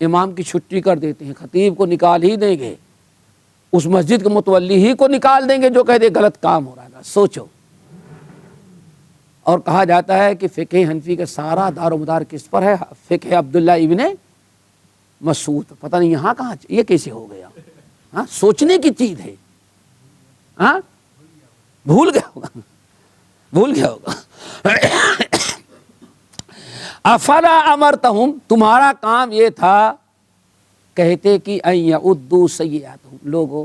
امام کی چھٹی کر دیتے ہیں، خطیب کو نکال ہی دیں گے، اس مسجد کے متولی ہی کو نکال دیں گے جو کہہ دے غلط کام ہو رہا ہے۔ سوچو، اور کہا جاتا ہے کہ فقہ حنفی کا سارا دار و مدار کس پر ہے؟ فقہ عبداللہ ابن مسعود۔ پتہ نہیں یہاں کہاں یہ کیسے ہو گیا؟ ہاں سوچنے کی چیز ہے، ہاں بھول گیا ہوگا، بھول گیا ہوگا۔ افلا امرتہم، تمہارا کام یہ تھا، کہتے کہ ان یعدوا سیئاتہم، لوگو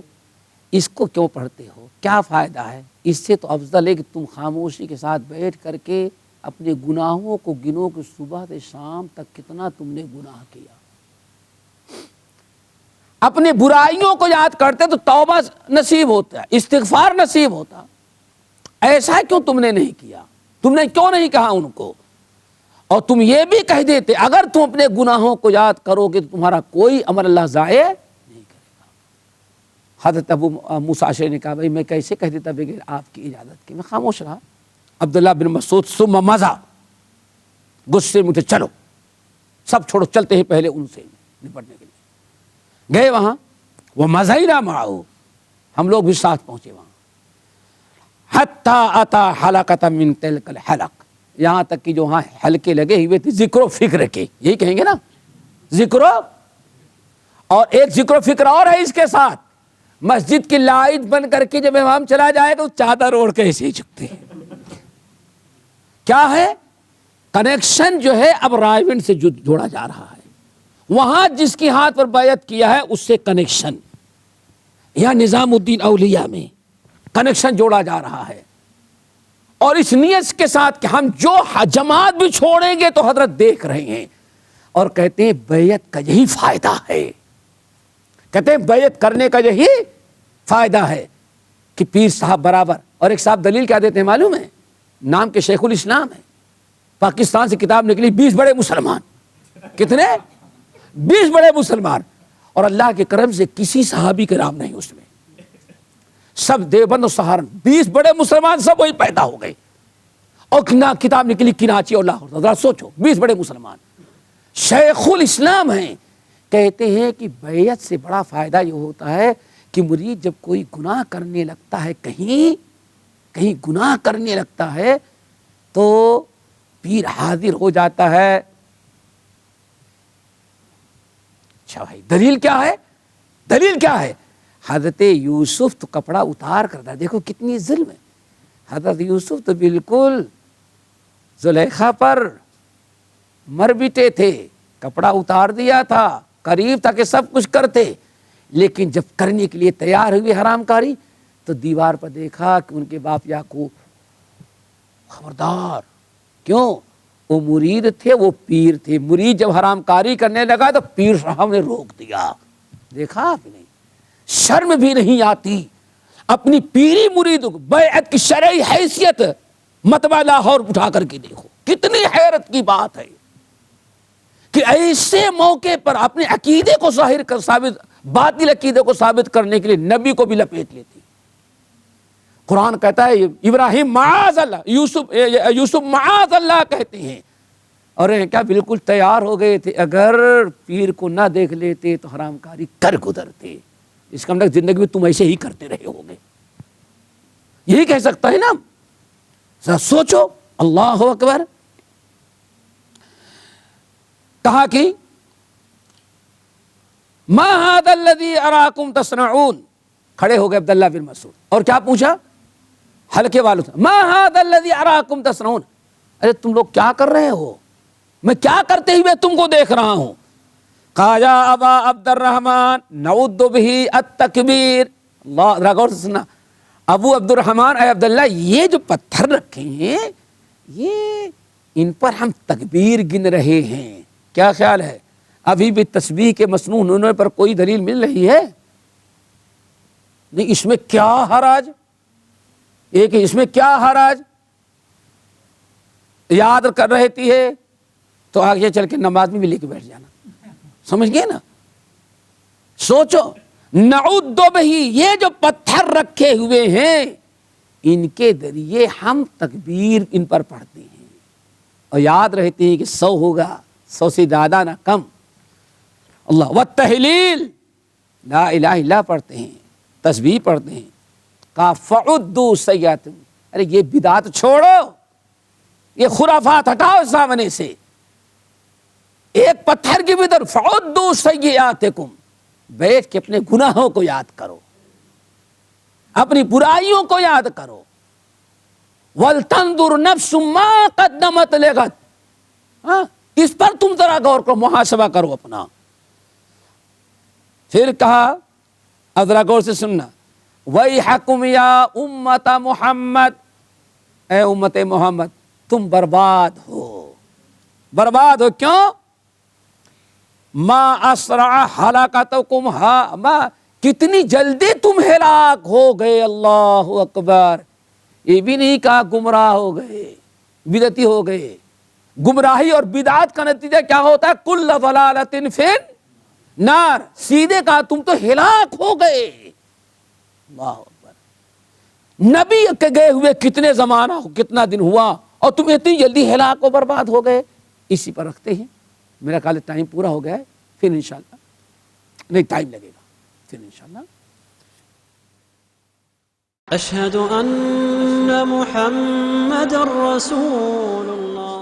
اس کو کیوں پڑھتے ہو، کیا فائدہ ہے؟ اس سے تو افضل ہے کہ تم خاموشی کے ساتھ بیٹھ کر کے اپنے گناہوں کو گنو کہ صبح سے شام تک کتنا تم نے گناہ کیا، اپنے برائیوں کو یاد کرتے تو توبہ نصیب ہوتا ہے، استغفار نصیب ہوتا، ایسا کیوں تم نے نہیں کیا؟ تم نے کیوں نہیں کہا ان کو؟ اور تم یہ بھی کہہ دیتے اگر تم اپنے گناہوں کو یاد کرو گے تو تمہارا کوئی عمل اللہ ضائع نہیں کرے گا۔ حضرت ابو موسیٰ اشعری نے کہا بھائی میں کیسے کہہ دیتا بغیر آپ کی اجازت کے؟ میں خاموش رہا۔ عبداللہ بن مسعود ثم مضى، غصے میں تھے، چلو سب چھوڑو، چلتے ہیں پہلے ان سے نپٹنے کے لیے۔ گئے وہاں، وہ مضینا معه، ہم لوگ بھی ساتھ پہنچے وہاں، حتی اتی حلقۃ من تلک الحلق، یہاں تک کہ جو وہاں حلقے لگے ہوئے تھے ذکر و فکر کے، یہی کہیں گے نا، ذکر اور ایک ذکر و فکر اور ہے اس کے ساتھ، مسجد کی لائٹ بند کر کے جب امام چلا جائے گا چادر اوڑھ کے ایسے ہی جھکتے ہیں. کیا ہے؟ کنیکشن جو ہے اب رائیونٹ سے جوڑا جا رہا ہے. وہاں جس کی ہاتھ پر بیعت کیا ہے اس سے کنیکشن، یا نظام الدین اولیاء میں کنیکشن جوڑا جا رہا ہے. اور اس نیت کے ساتھ کہ ہم جو جماعت بھی چھوڑیں گے تو حضرت دیکھ رہے ہیں، اور کہتے ہیں بیعت کا یہی فائدہ ہے. کہتے ہیں بیعت کرنے کا یہی فائدہ ہے کہ پیر صاحب برابر. اور ایک صاحب دلیل کیا دیتے ہیں معلوم ہے؟ نام کے شیخ الاسلام ہے، پاکستان سے کتاب نکلی 20 بڑے مسلمان. کتنے؟ 20 بڑے مسلمان. اور اللہ کے کرم سے کسی صحابی کا نام نہیں اس میں، سب دیوبند اور سہارن 20 بڑے مسلمان سب وہی پیدا ہو گئے. اور کتاب نکلی کراچی اور لاہور. ذرا سوچو 20 بڑے مسلمان شیخ الاسلام ہیں. کہتے ہیں کہ بیعت سے بڑا فائدہ یہ ہوتا ہے کہ مرید جب کوئی گناہ کرنے لگتا ہے، کہیں گناہ کرنے لگتا ہے تو پیر حاضر ہو جاتا ہے. اچھا بھائی دلیل کیا ہے؟ دلیل کیا ہے؟ حضرت یوسف تو کپڑا اتار کرتا، دیکھو کتنی ظلم ہے. حضرت یوسف تو بالکل زلیخا پر مر بیٹے تھے، کپڑا اتار دیا تھا، قریب تھا کہ سب کچھ کرتے، لیکن جب کرنے کے لیے تیار ہوئی حرام کاری تو دیوار پر دیکھا کہ ان کے باپ یعقوب خبردار. کیوں؟ وہ مرید تھے، وہ پیر تھے. مرید جب حرام کاری کرنے لگا تو پیر صاحب نے روک دیا. دیکھا آپ نے؟ شرم بھی نہیں آتی اپنی پیری مرید بیعت کی شرعی حیثیت مطبع لاہور اٹھا کر کے دیکھو. کتنی حیرت کی بات ہے کہ ایسے موقع پر اپنے عقیدے کو ظاہر کر باطل عقیدے کو ثابت کرنے کے لیے نبی کو بھی لپیٹ لیتی. قرآن کہتا ہے ابراہیم معاذ اللہ، یوسف معاذ اللہ کہتے ہیں. اور کیا بالکل تیار ہو گئے تھے، اگر پیر کو نہ دیکھ لیتے تو حرام کاری کر گزرتے. اس کا مطلب زندگی میں تم ایسے ہی کرتے رہے ہوگے، یہی کہہ سکتا ہے نا. ذرا سوچو. اللہ اکبر. کہا کہ ما ھذا الذی اراکم تصنعون. کھڑے ہو گئے عبداللہ بن مسعود اور کیا پوچھا حلقے والوں سے؟ ما ھذا الذی اراکم تصنعون. ارے تم لوگ کیا کر رہے ہو؟ میں کیا کرتے ہوئے تم کو دیکھ رہا ہوں. قال یا ابا عبد الرحمن نعد به التکبیر. اللہ ذرا غور سے سننا. ابو عبد الرحمن، اے عبداللہ، یہ جو پتھر رکھے ہیں یہ ان پر ہم تکبیر گن رہے ہیں. کیا خیال ہے؟ ابھی بھی تسبیح کے مسنون ہونے پر کوئی دلیل مل رہی ہے؟ نہیں. اس میں کیا حرج؟ ایک اس میں کیا حرج؟ یاد کر رہتی ہے تو آگے چل کے نماز میں بھی لے کے بیٹھ جانا. سمجھ گئے نا؟ سوچو. نعود بہی، یہ جو پتھر رکھے ہوئے ہیں ان کے ذریعے ہم تکبیر ان پر پڑھتے ہیں اور یاد رہتے ہیں کہ 100 ہوگا، 100 سے زیادہ نہ کم. اللہ والتحلیل، لا الہ الا اللہ پڑھتے ہیں، تسبیح پڑھتے ہیں. کہا فعدوا سیئاتکم. ارے یہ بدعت چھوڑو، یہ خرافات ہٹاؤ سامنے سے. ایک پتھر کی بدر فعدوا سیئاتکم. بیٹھ کے اپنے گناہوں کو یاد کرو، اپنی برائیوں کو یاد کرو. وَلْتَنْظُرْ نَفْسٌ مَا قَدَّمَتْ لِغَدٍ. اس پر تم ذرا غور کرو، محاسبہ کرو اپنا. پھر کہا اب ذرا غور سے سننا. وَيْحَكُمْ يَا أُمَّةَ مُحَمَّدٍ. اے امت محمد تم برباد ہو. برباد ہو کیوں؟ ما اسرع ہلاکتکم، کتنی جلدی تم ہلاک ہو گئے. اللہ اکبر. یہ بھی نہیں کہا گمراہ ہو گئے، بدعتی ہو گئے. گمراہی اور بدعت کا نتیجہ کیا ہوتا ہے؟ کل ضلالۃ فی النار. سیدھے کہا تم تو ہلاک ہو گئے. اللہ اکبر. نبی کے گئے ہوئے کتنے زمانہ کتنا دن ہوا اور تم اتنی جلدی ہلاک و برباد ہو گئے. اسی پر رکھتے ہیں. میرا خیال ٹائم پورا ہو گیا ہے، پھر انشاءاللہ نہیں ٹائم لگے گا، پھر انشاءاللہ. اشہد ان محمد رسول اللہ.